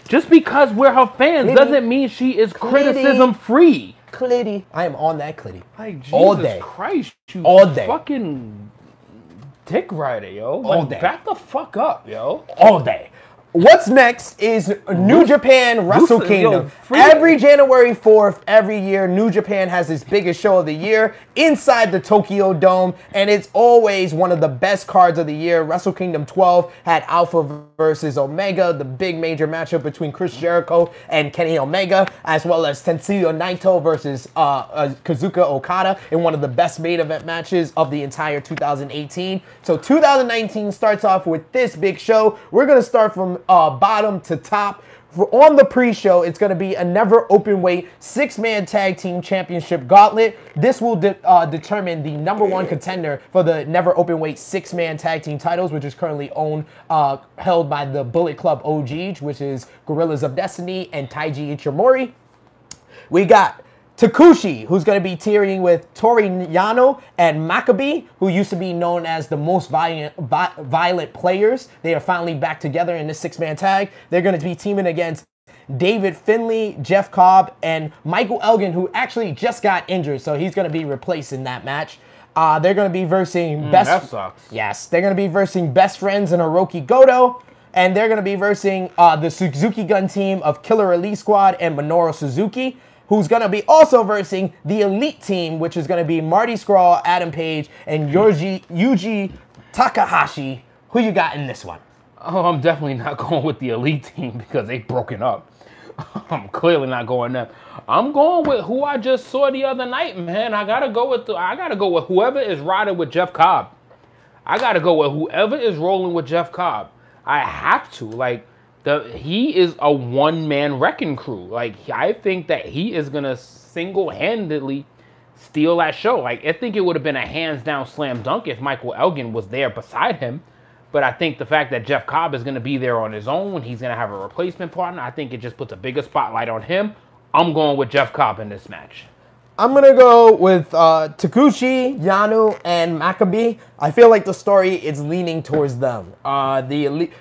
Just because we're her fans doesn't mean she is criticism free. Clitty. I am on that clitty. Like, Jesus all day. Christ, you all day. Fucking dick rider, yo. All day. Back the fuck up, yo. All day. What's next is New Japan Wrestle Kingdom. Every January 4th, every year, New Japan has its biggest show of the year inside the Tokyo Dome, and it's always one of the best cards of the year. Wrestle Kingdom 12 had Alpha versus Omega, the big major matchup between Chris Jericho and Kenny Omega, as well as Tetsuya Naito versus Kazuchika Okada in one of the best main event matches of the entire 2018. So 2019 starts off with this big show. We're going to start from bottom to top. On the pre-show, it's going to be a never open weight 6-man tag team championship gauntlet. This will determine the #1 contender for the never open weight 6-man tag team titles, which is currently held by the Bullet Club OGs, which is Gorillas of Destiny and Taiji Ichimori. We got Takushi, who's going to be teaming with Toru Yano and Maccabi, who used to be known as the most violent players. They are finally back together in this 6-man tag. They're going to be teaming against David Finlay, Jeff Cobb, and Michael Elgin, who actually just got injured, so he's going to be replaced in that match. They're going to be versing that sucks. Yes, they're going to be versing Best Friends and Hiroki Goto, and they're going to be versing the Suzuki Gun team of Killer Elite Squad and Minoru Suzuki, who's going to be also versing the Elite team, which is going to be Marty Scurll, Adam Page, and Yuji Takahashi. Who you got in this one? Oh, I'm definitely not going with the Elite team because they've broken up. I'm clearly not going there. I'm going with who I just saw the other night, man. I gotta go with whoever is riding with Jeff Cobb. I gotta go with whoever is rolling with Jeff Cobb. I have to. Like, he is a one-man wrecking crew. Like, I think that he is going to single-handedly steal that show. Like, I think it would have been a hands-down slam dunk if Michael Elgin was there beside him. But I think the fact that Jeff Cobb is going to be there on his own, he's going to have a replacement partner, I think it just puts a bigger spotlight on him. I'm going with Jeff Cobb in this match. I'm going to go with Takushi, Yano, and Maccabi. I feel like the story is leaning towards them. The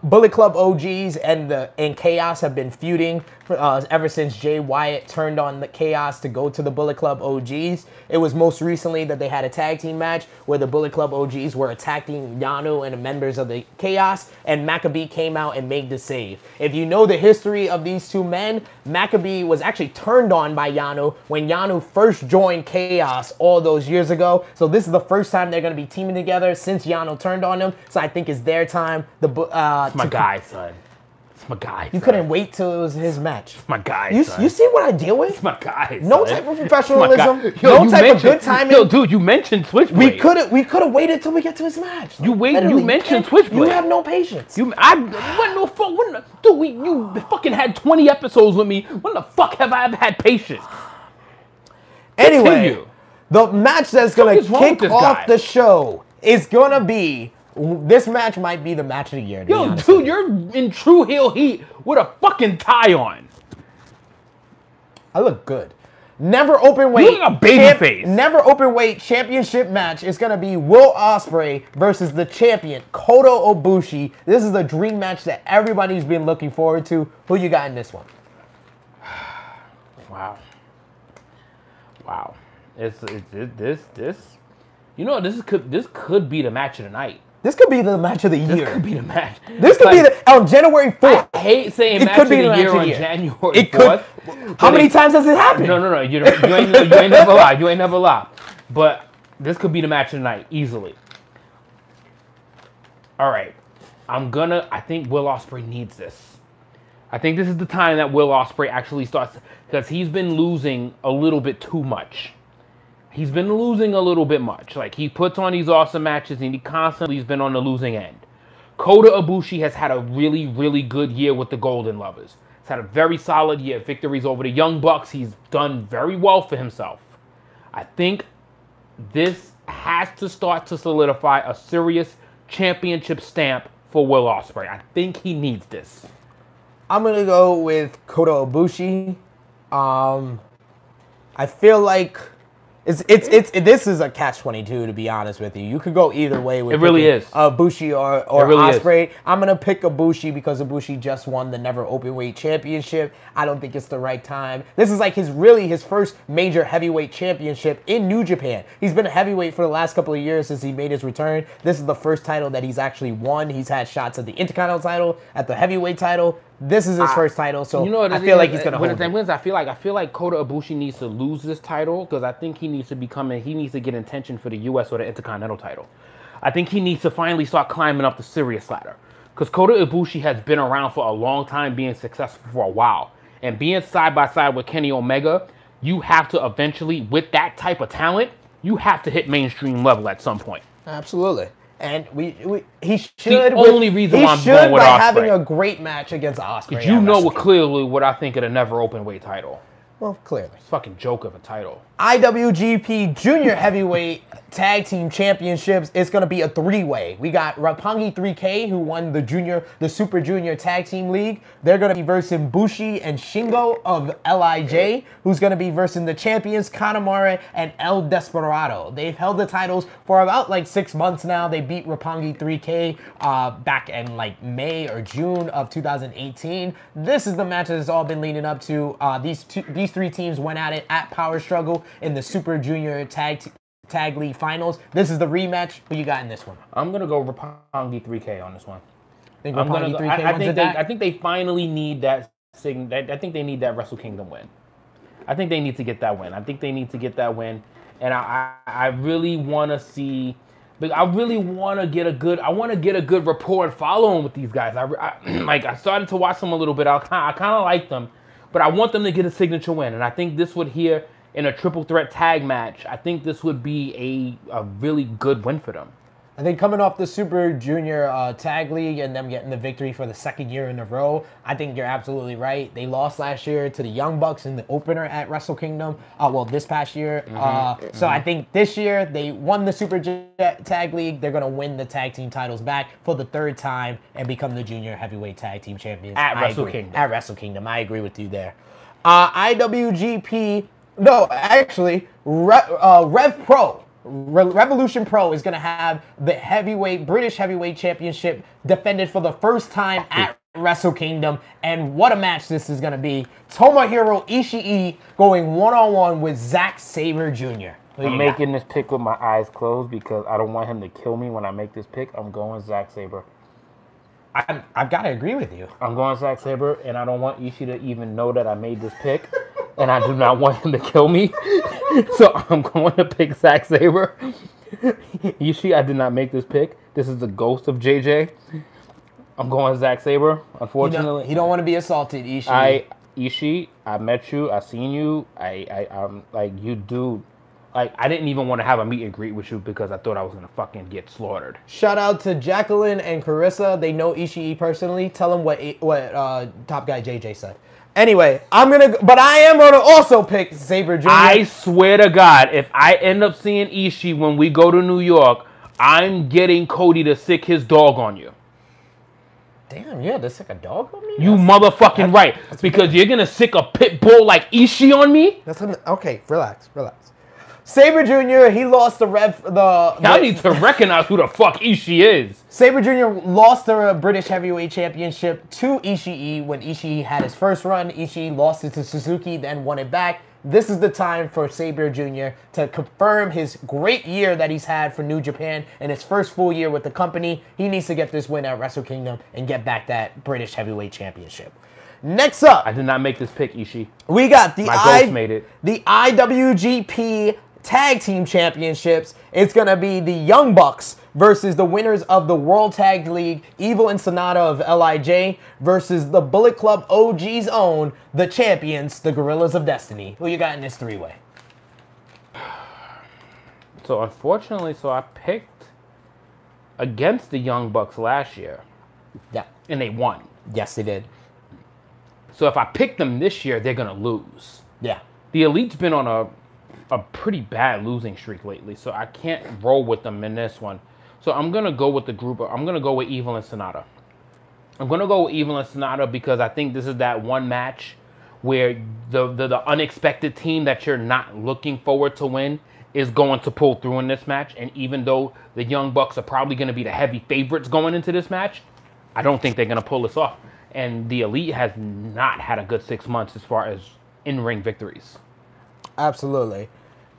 Bullet Club OGs and Chaos have been feuding ever since Jay Wyatt turned on the Chaos to go to the Bullet Club OGs. It was most recently that they had a tag team match where the Bullet Club OGs were attacking Yano and the members of the Chaos, and Maccabi came out and made the save. If you know the history of these two men, Maccabi was actually turned on by Yano when Yano first joined Chaos all those years ago. So this is the first time they're going to be teaming together since Yano turned on them. So I think it's their time. It's my guy, son. It's my guy. You couldn't wait till it was his match. It's my guy. You see what I deal with? It's my guy. No type of professionalism. Yo, no type of good timing. Yo, dude, you mentioned Switchblade. We could have waited till we get to his match. You mentioned Switchblade. You have no patience. You fucking had 20 episodes with me. When the fuck have I ever had patience? Anyway, the match that's going to kick off the show is going to be, this match might be the match of the year. Yo, dude, you're in Tru Heel Heat with a fucking tie on. I look good. Never open weight. You look like a baby face. Never open weight championship match is going to be Will Ospreay versus the champion, Kota Ibushi. This is a dream match that everybody's been looking forward to. Who you got in this one? Wow. Wow. This you know, this could be the match of the night. This could be the match of the year. This could be the match. This could be on January 4th. I hate saying match of the year on January 4th. How many times has it happened? No. You ain't never lied. You ain't never lied. But this could be the match of the night, easily. All right. I think Will Ospreay needs this. I think this is the time that Will Ospreay actually starts, because he's been losing a little bit too much. He's been losing a little bit much. Like, he puts on these awesome matches, and he constantly has been on the losing end. Kota Ibushi has had a really, really good year with the Golden Lovers. He's had a very solid year. Victories over the Young Bucks. He's done very well for himself. I think this has to start to solidify a serious championship stamp for Will Ospreay. I think he needs this. I'm going to go with Kota Ibushi. I feel like This is a catch-22, to be honest with you. You could go either way with it really is. Ibushi or really Ospreay. I'm gonna pick Ibushi because Ibushi just won the Never Openweight Championship. I don't think it's the right time. This is like his first major heavyweight championship in New Japan. He's been a heavyweight for the last couple of years since he made his return. This is the first title that he's actually won. He's had shots at the Intercontinental title, at the heavyweight title. This is his first title, so you know what I feel like he's gonna hold it. I feel like Kota Ibushi needs to lose this title because I think he needs to get intention for the U.S. or the Intercontinental title. I think he needs to finally start climbing up the serious ladder because Kota Ibushi has been around for a long time, being successful for a while, and being side by side with Kenny Omega, you have to eventually, with that type of talent, you have to hit mainstream level at some point. Absolutely. And he should. The only reason why I'm going with Ospreay. Having a great match against Ospreay. You know clearly what I think of the Never Openweight title. Well, clearly. It's a fucking joke of a title. IWGP Junior Heavyweight Tag Team Championships. It's going to be a three-way. We got Roppongi 3K, who won the Super Junior Tag Team League. They're going to be versing Bushi and Shingo of LIJ, who's going to be versing the champions Kanemaru and El Desperado. They've held the titles for about like 6 months now. They beat Roppongi 3K back in like May or June of 2018. This is the match that's all been leading up to. These three teams went at it at Power Struggle in the Super Junior Tag League Finals. This is the rematch. Who you got in this one? I'm gonna go Roppongi 3K on this one. I think they finally need that. I think they need that Wrestle Kingdom win. I think they need to get that win. And I really want to see. I really want to get a good. I want to get a good rapport and following with these guys. I started to watch them a little bit. I kind of like them. But I want them to get a signature win. And I think this would here in a triple threat tag match, I think this would be a really good win for them. I think coming off the Super Junior Tag League and them getting the victory for the second year in a row, I think you're absolutely right. They lost last year to the Young Bucks in the opener at Wrestle Kingdom. This past year. So I think this year they won the Super Tag League. They're going to win the tag team titles back for the third time and become the Junior Heavyweight Tag Team Champions. At Wrestle Kingdom. At Wrestle Kingdom. I agree with you there. IWGP... No, actually, Rev Pro. Revolution Pro is going to have the British Heavyweight Championship defended for the first time at Wrestle Kingdom. And what a match this is going to be. Tomohiro Ishii going one-on-one with Zack Sabre Jr. I'm making this pick with my eyes closed because I don't want him to kill me when I make this pick. I'm going Zack Sabre. I've got to agree with you. I'm going Zack Sabre, and I don't want Ishii to even know that I made this pick. And I do not want him to kill me. So I'm going to pick Zack Sabre. Ishii, I did not make this pick. This is the ghost of JJ. I'm going Zack Sabre, unfortunately. You don't want to be assaulted, Ishii. Ishii, I met you. I seen you. I'm like, you dude. Like, I didn't even want to have a meet and greet with you because I thought I was going to fucking get slaughtered. Shout out to Jacqueline and Carissa. They know Ishii personally. Tell them what Top Guy JJ said. Anyway, I am gonna also pick Sabre Jr. I swear to God, if I end up seeing Ishii when we go to New York, I'm getting Cody to sick his dog on you. Damn, you had to sick a dog on me? You motherfucking right. Because you're gonna sick a pit bull like Ishii on me? Okay, relax. Sabre Jr., he lost I need to recognize who the fuck Ishii is. Sabre Jr. lost the British Heavyweight Championship to Ishii when Ishii had his first run. Ishii lost it to Suzuki, then won it back. This is the time for Sabre Jr. to confirm his great year that he's had for New Japan and his first full year with the company. He needs to get this win at Wrestle Kingdom and get back that British Heavyweight Championship. Next up, I did not make this pick, Ishii. We got the ghost made it. The IWGP Tag Team Championships. It's going to be the Young Bucks versus the winners of the World Tag League, Evil and Sonata of LIJ, versus the Bullet Club OG's own, the champions, the Gorillas of Destiny. Who you got in this three-way? So, unfortunately, I picked against the Young Bucks last year. Yeah. And they won. Yes, they did. So, if I pick them this year, they're going to lose. Yeah. The Elite's been on a pretty bad losing streak lately, so I can't roll with them in this one. So I'm going to go with the group. I'm going to go with Evil and Sonata. I'm going to go with Evil and Sonata because I think this is that one match where the unexpected team that you're not looking forward to win is going to pull through in this match. And even though the Young Bucks are probably going to be the heavy favorites going into this match, I don't think they're going to pull this off. And the Elite has not had a good 6 months as far as in-ring victories. Absolutely.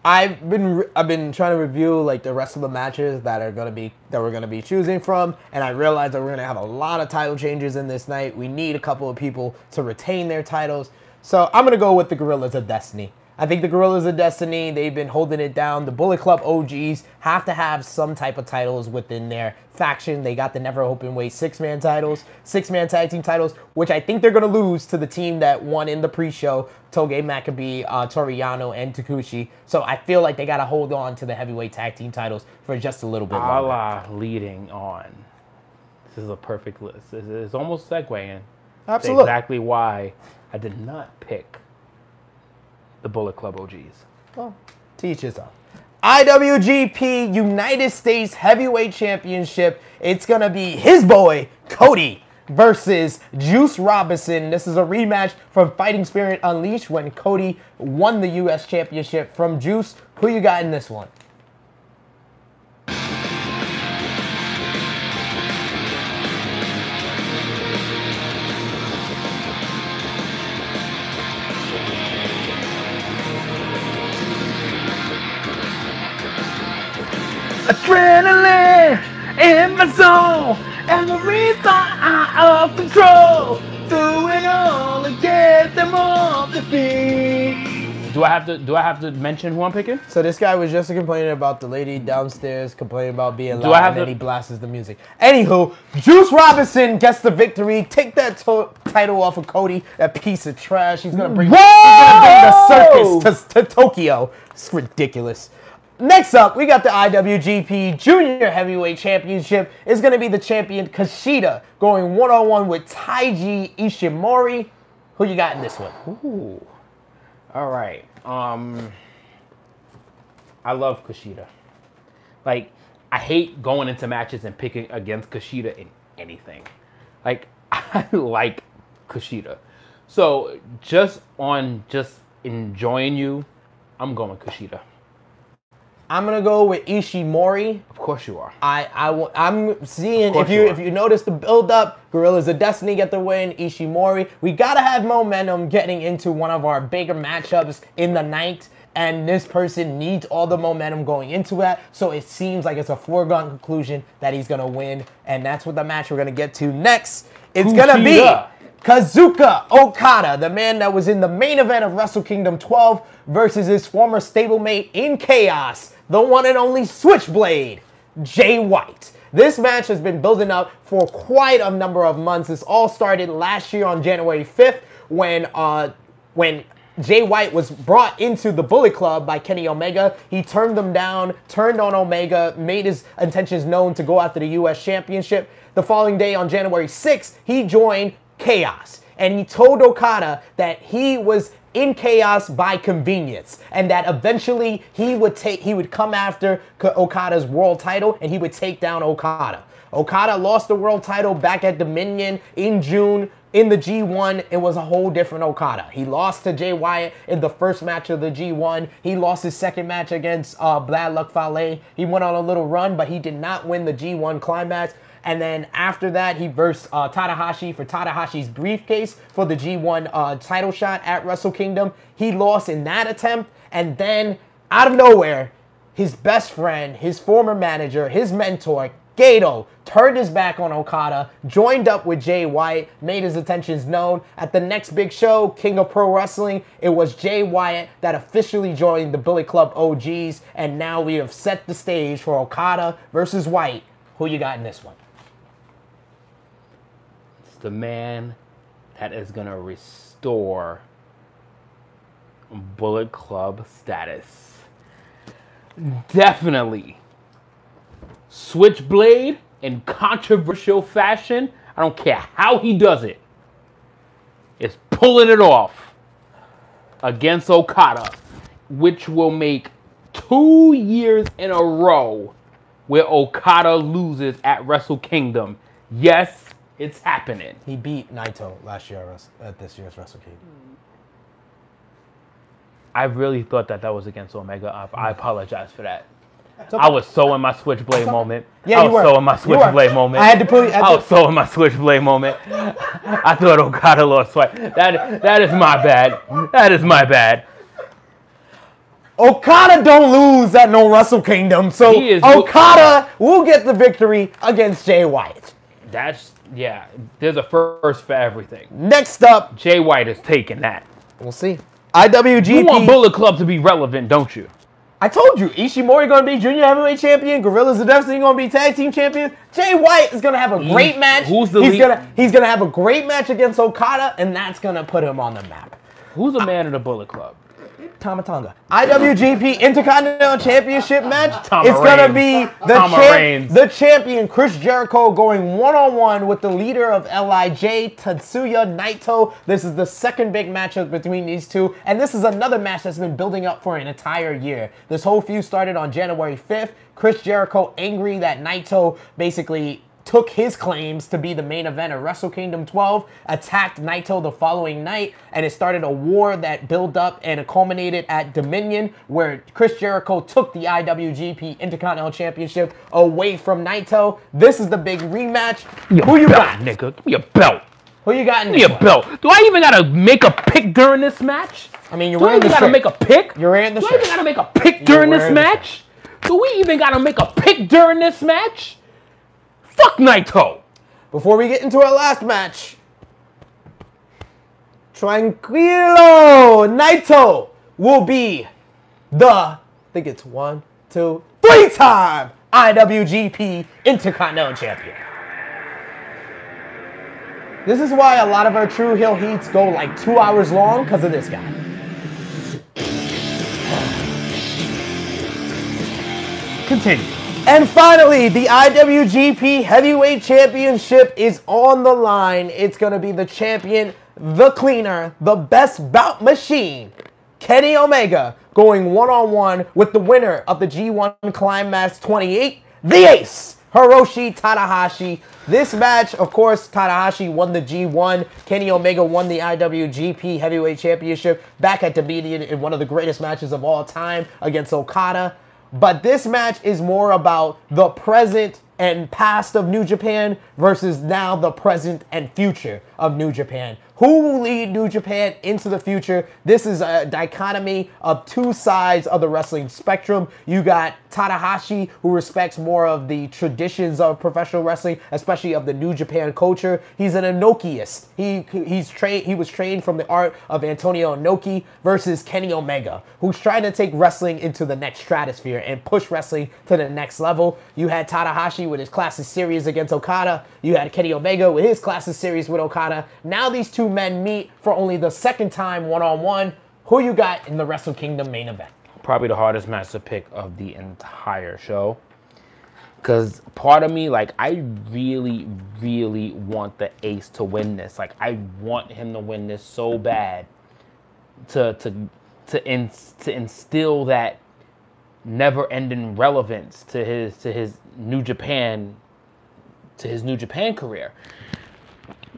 I've been trying to review like the rest of the matches that we're gonna be choosing from, and I realized that we're gonna have a lot of title changes in this night. We need a couple of people to retain their titles, so I'm gonna go with the Guerrillas of Destiny. I think the Guerrillas of Destiny, they've been holding it down. The Bullet Club OGs have to have some type of titles within their faction. They got the Never Open Weight 6-man titles, 6-man tag team titles, which I think they're going to lose to the team that won in the pre-show, Toge Maccabee, Toriano, and Takushi. So I feel like they got to hold on to the heavyweight tag team titles for just a little bit longer. Leading on. This is a perfect list. It's almost segueing. Absolutely. That's exactly why I did not pick the Bullet Club OGs. Well, teach his own. IWGP United States Heavyweight Championship. It's going to be his boy, Cody, versus Juice Robinson. This is a rematch from Fighting Spirit Unleashed when Cody won the U.S. Championship from Juice. Who you got in this one? Adrenaline in my zone, and the reason I'm out of control. Doing all to get them off the feet. Do I have to mention who I'm picking? So this guy was just complaining about the lady downstairs complaining about being loud, and then he blasts the music. Anywho, Juice Robinson gets the victory. Take that title off of Cody, that piece of trash. He's gonna bring the circus to Tokyo. It's ridiculous. Next up, we got the IWGP Junior Heavyweight Championship. It's going to be the champion Kushida going one-on-one with Taiji Ishimori. Who you got in this one? Ooh. All right. I love Kushida. Like, I hate going into matches and picking against Kushida in anything. Like, I like Kushida. So, just enjoying you, I'm going Kushida. I'm gonna go with Ishimori. Of course you are. I'm seeing if you notice the build up, Guerrillas of Destiny get the win. Ishimori. We gotta have momentum getting into one of our bigger matchups in the night, and this person needs all the momentum going into that. So it seems like it's a foregone conclusion that he's gonna win, and that's what the match we're gonna get to next. It's gonna be Kazuchika Okada, the man that was in the main event of Wrestle Kingdom 12, versus his former stablemate in Chaos, the one and only Switchblade, Jay White. This match has been building up for quite a number of months. This all started last year on January 5th when Jay White was brought into the Bullet Club by Kenny Omega. He turned them down, turned on Omega, made his intentions known to go after the U.S. Championship. The following day on January 6th, he joined Chaos. And he told Okada that he was in Chaos by convenience, and that eventually he would come after Okada's world title, and he would take down Okada. Okada lost the world title back at Dominion in June in the G1. It was a whole different Okada. He lost to Jay Wyatt in the first match of the G1. He lost his second match against Bad Luck Fale. He went on a little run, but he did not win the G1 climax. And then after that, he versed Tanahashi for Tanahashi's briefcase for the G1 title shot at Wrestle Kingdom. He lost in that attempt. And then, out of nowhere, his best friend, his former manager, his mentor, Gato, turned his back on Okada, joined up with Jay Wyatt, made his intentions known. At the next big show, King of Pro Wrestling, it was Jay Wyatt that officially joined the Bullet Club OGs. And now we have set the stage for Okada versus White. Who you got in this one? The man that is going to restore Bullet Club status. Definitely. Switchblade in controversial fashion. I don't care how he does it. Is pulling it off against Okada, which will make 2 years in a row where Okada loses at Wrestle Kingdom. Yes, it's happening. He beat Naito last year at this year's Wrestle Kingdom. I really thought that was against Omega. I apologize for that. I was so in my Switchblade moment. Yeah, I was so in my Switchblade moment. I had to put you. I was so in my Switchblade moment. I thought Okada lost swipe. That is my bad. That is my bad. Okada don't lose at no Wrestle Kingdom, so Okada will get the victory against Jay White. Yeah, there's a first for everything. Next up, Jay White is taking that. We'll see. IWGP. You want Bullet Club to be relevant, don't you? I told you, Ishimori going to be Junior Heavyweight Champion, Gorillas of Destiny going to be Tag Team Champion. Jay White is going to have a great match. He's going to have a great match against Okada, and that's going to put him on the map. Who's the man of the Bullet Club? Tama Tonga. IWGP Intercontinental Championship match. It's going to be the champion, Chris Jericho, going one-on-one with the leader of LIJ, Tetsuya Naito. This is the second big matchup between these two, and this is another match that's been building up for an entire year. This whole feud started on January 5th. Chris Jericho angry that Naito basically took his claims to be the main event of Wrestle Kingdom 12, attacked Naito the following night, and it started a war that built up and it culminated at Dominion, where Chris Jericho took the IWGP Intercontinental Championship away from Naito. This is the big rematch. Who you got? Nigga, give me a belt. Who you got in this one? Belt. Do I even gotta make a pick during this match? I mean, you're wearing the shirt. Do I even gotta make a pick? You're wearing the shirt. Do I even gotta make a pick during this match? Do we even gotta make a pick during this match? Fuck Naito! Before we get into our last match, Tranquilo Naito will be I think it's 1, 2, 3-time IWGP Intercontinental Champion. This is why a lot of our Tru Heel Heats go like 2 hours long, because of this guy. Continue. And finally, the IWGP Heavyweight Championship is on the line. It's going to be the champion, the cleaner, the best bout machine, Kenny Omega, going one-on-one with the winner of the G1 Climax 28, the ace, Hiroshi Tanahashi. This match, of course, Tanahashi won the G1. Kenny Omega won the IWGP Heavyweight Championship back at Dominion in one of the greatest matches of all time against Okada. But this match is more about the present and past of New Japan versus now the present and future of New Japan. Who will lead New Japan into the future? This is a dichotomy of two sides of the wrestling spectrum. You got Tanahashi, who respects more of the traditions of professional wrestling, especially of the New Japan culture. He's an Inokiist. He was trained from the art of Antonio Inoki, versus Kenny Omega, who's trying to take wrestling into the next stratosphere and push wrestling to the next level. You had Tanahashi with his Classic Series against Okada. You had Kenny Omega with his Classic Series with Okada. Now these two men meet for only the second time one-on-one. Who you got in the Wrestle Kingdom main event? Probably the hardest match to pick of the entire show. Because part of me, like, I really, really want the ace to win this. Like, I want him to win this so bad to instill that never-ending relevance to his New Japan career.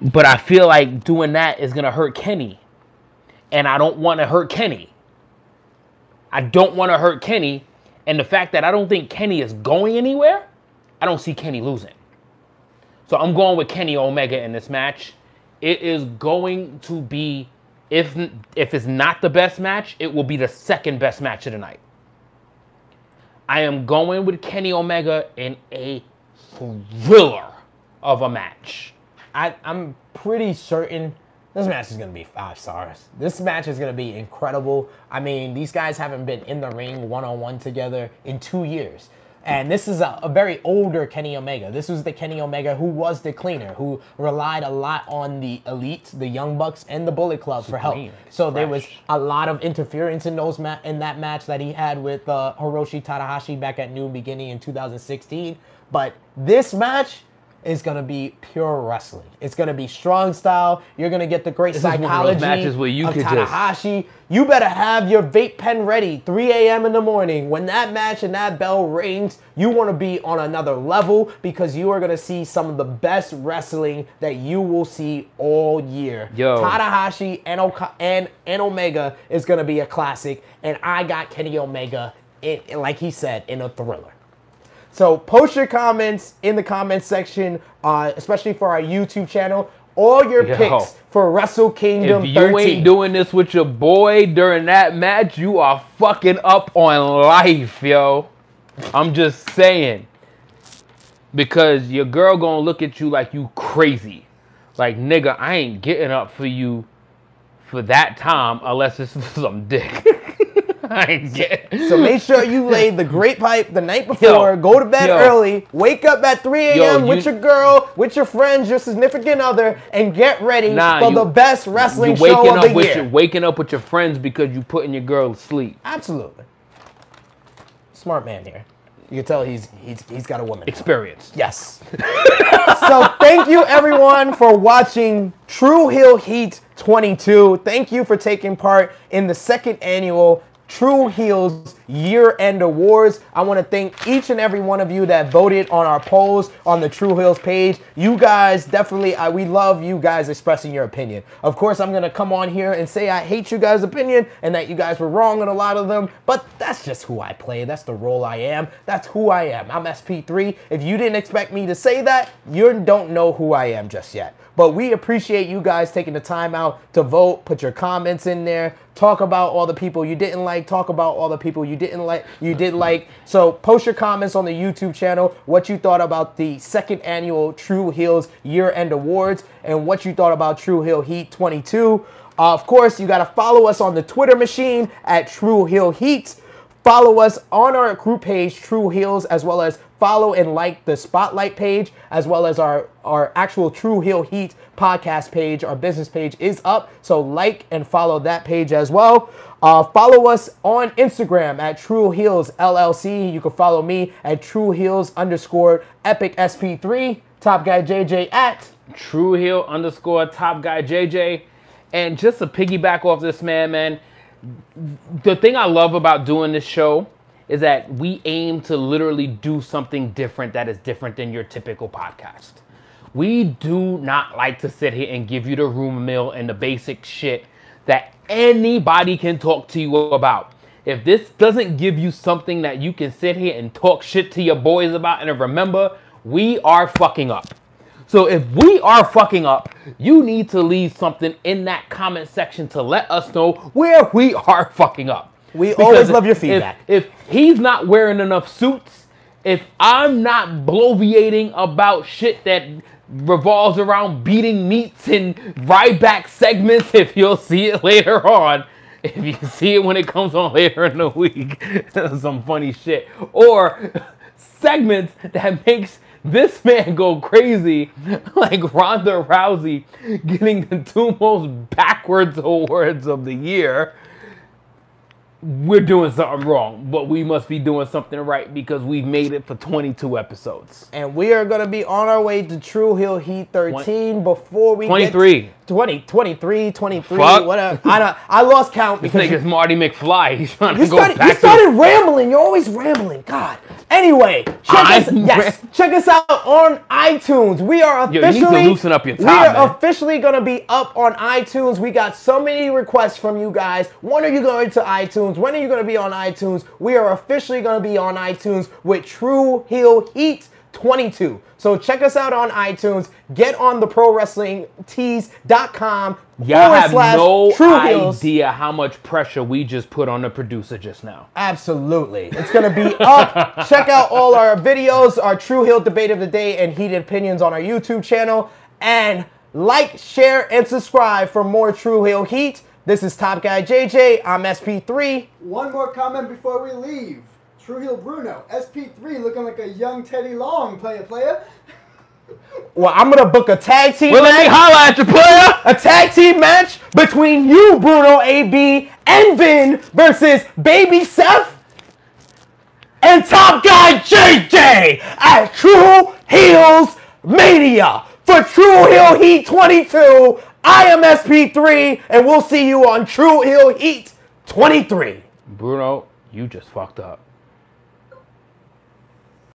But I feel like doing that is gonna hurt Kenny, and I don't want to hurt Kenny. I don't want to hurt Kenny, and the fact that I don't think Kenny is going anywhere, I don't see Kenny losing. So I'm going with Kenny Omega in this match. It is going to be, if it's not the best match, it will be the second best match of the night. I am going with Kenny Omega in a thriller of a match. I'm pretty certain this match is going to be 5 stars. This match is going to be incredible. I mean, these guys haven't been in the ring one-on-one together in 2 years. And this is a very older Kenny Omega. This was the Kenny Omega who was the cleaner, who relied a lot on the Elite, the Young Bucks, and the Bullet Club for help. So there was a lot of interference in that match that he had with Hiroshi Tanahashi back at New Beginning in 2016. But this match, is going to be pure wrestling. It's going to be strong style. You're going to get the great psychology one of those matches where you of could Tanahashi. You better have your vape pen ready 3 a.m. in the morning. When that match and that bell rings, you want to be on another level because you are going to see some of the best wrestling that you will see all year. Tanahashi and Omega is going to be a classic, and I got Kenny Omega, like he said, in a thriller. So post your comments in the comments section, especially for our YouTube channel. All your picks for Wrestle Kingdom 13. If you ain't doing this with your boy during that match, you are fucking up on life, yo. I'm just saying. Because your girl gonna look at you like you crazy. Like, nigga, I ain't getting up for you for that time unless it's for some dick. I ain't getting. So make sure you lay the great pipe the night before, go to bed early, wake up at 3 a.m. with your girl, with your friends, your significant other, and get ready for the best wrestling show of the year. You're waking up with your friends because you putting your girl to sleep. Absolutely. Smart man here. You can tell he's got a woman. Experience. Yes. So thank you everyone for watching Tru Heel Heat 22. Thank you for taking part in the 2nd annual Tru Heel's year-end awards. I want to thank each and every one of you that voted on our polls on the Tru Heel's page. You guys definitely, we love you guys expressing your opinion. Of course, I'm going to come on here and say I hate you guys' opinion and that you guys were wrong on a lot of them, but that's just who I play. That's the role I am. That's who I am. I'm SP3. If you didn't expect me to say that, you don't know who I am just yet. But we appreciate you guys taking the time out to vote, put your comments in there, talk about all the people you didn't like, talk about all the people you did like. So post your comments on the YouTube channel, what you thought about the 2nd annual Tru Heel's year-end awards and what you thought about Tru Heel Heat 22. Of course, you got to follow us on the Twitter machine at Tru Heel Heat. Follow us on our group page, Tru Heels, as well as follow and like the Spotlight page, as well as our actual Tru Heel Heat podcast page. Our business page is up, so like and follow that page as well. Follow us on Instagram at Tru Heels LLC. You can follow me at Tru Heels _ Epic SP3. Top Guy JJ at Tru Heel _ Top Guy JJ. And just to piggyback off this man, the thing I love about doing this show is that we aim to literally do something different that is different than your typical podcast. We do not like to sit here and give you the rumor mill and the basic shit that anybody can talk to you about. If this doesn't give you something that you can sit here and talk shit to your boys about, and remember, we are fucking up. So if we are fucking up, you need to leave something in that comment section to let us know where we are fucking up. We always love your feedback. If he's not wearing enough suits, if I'm not bloviating about shit that revolves around beating meats and Ryback segments, if you'll see it later on, if you see it when it comes on later in the week, some funny shit. Or segments that makes this man go crazy, like Ronda Rousey getting the 2 most backwards awards of the year. We're doing something wrong, but we must be doing something right because we've made it for 22 episodes. And we are going to be on our way to Tru Heel Heat 13 before we 23. get... 23, Fuck. whatever. I lost count because... This nigga's Marty McFly. He's trying to go back to... You started rambling. You're always rambling. God. Anyway, check us out on iTunes. We are officially... you need to loosen up your top, We are man. officially going to be up on iTunes. We got so many requests from you guys. When are you going to iTunes? When are you going to be on iTunes? We are officially going to be on iTunes with Tru Heel Heat 22. So check us out on iTunes. Get on the ProWrestlingTees.com. Y'all have no idea how much pressure we just put on the producer just now. Absolutely. It's going to be up. Check out all our videos, our Tru Heel Debate of the Day and Heated Opinions on our YouTube channel. And like, share, and subscribe for more Tru Heel Heat. This is Top Guy JJ. I'm SP3. One more comment before we leave. Tru Heel Bruno, SP3 looking like a young Teddy Long, player. Well, I'm going to book a tag team match. Let me holla at you, player. A tag team match between you, Bruno AB, and Vin versus Baby Seth and Top Guy JJ at Tru Heel's Mania for Tru Heel Heat 22. I am SP3, and we'll see you on Tru Heel Heat 23. Bruno, you just fucked up.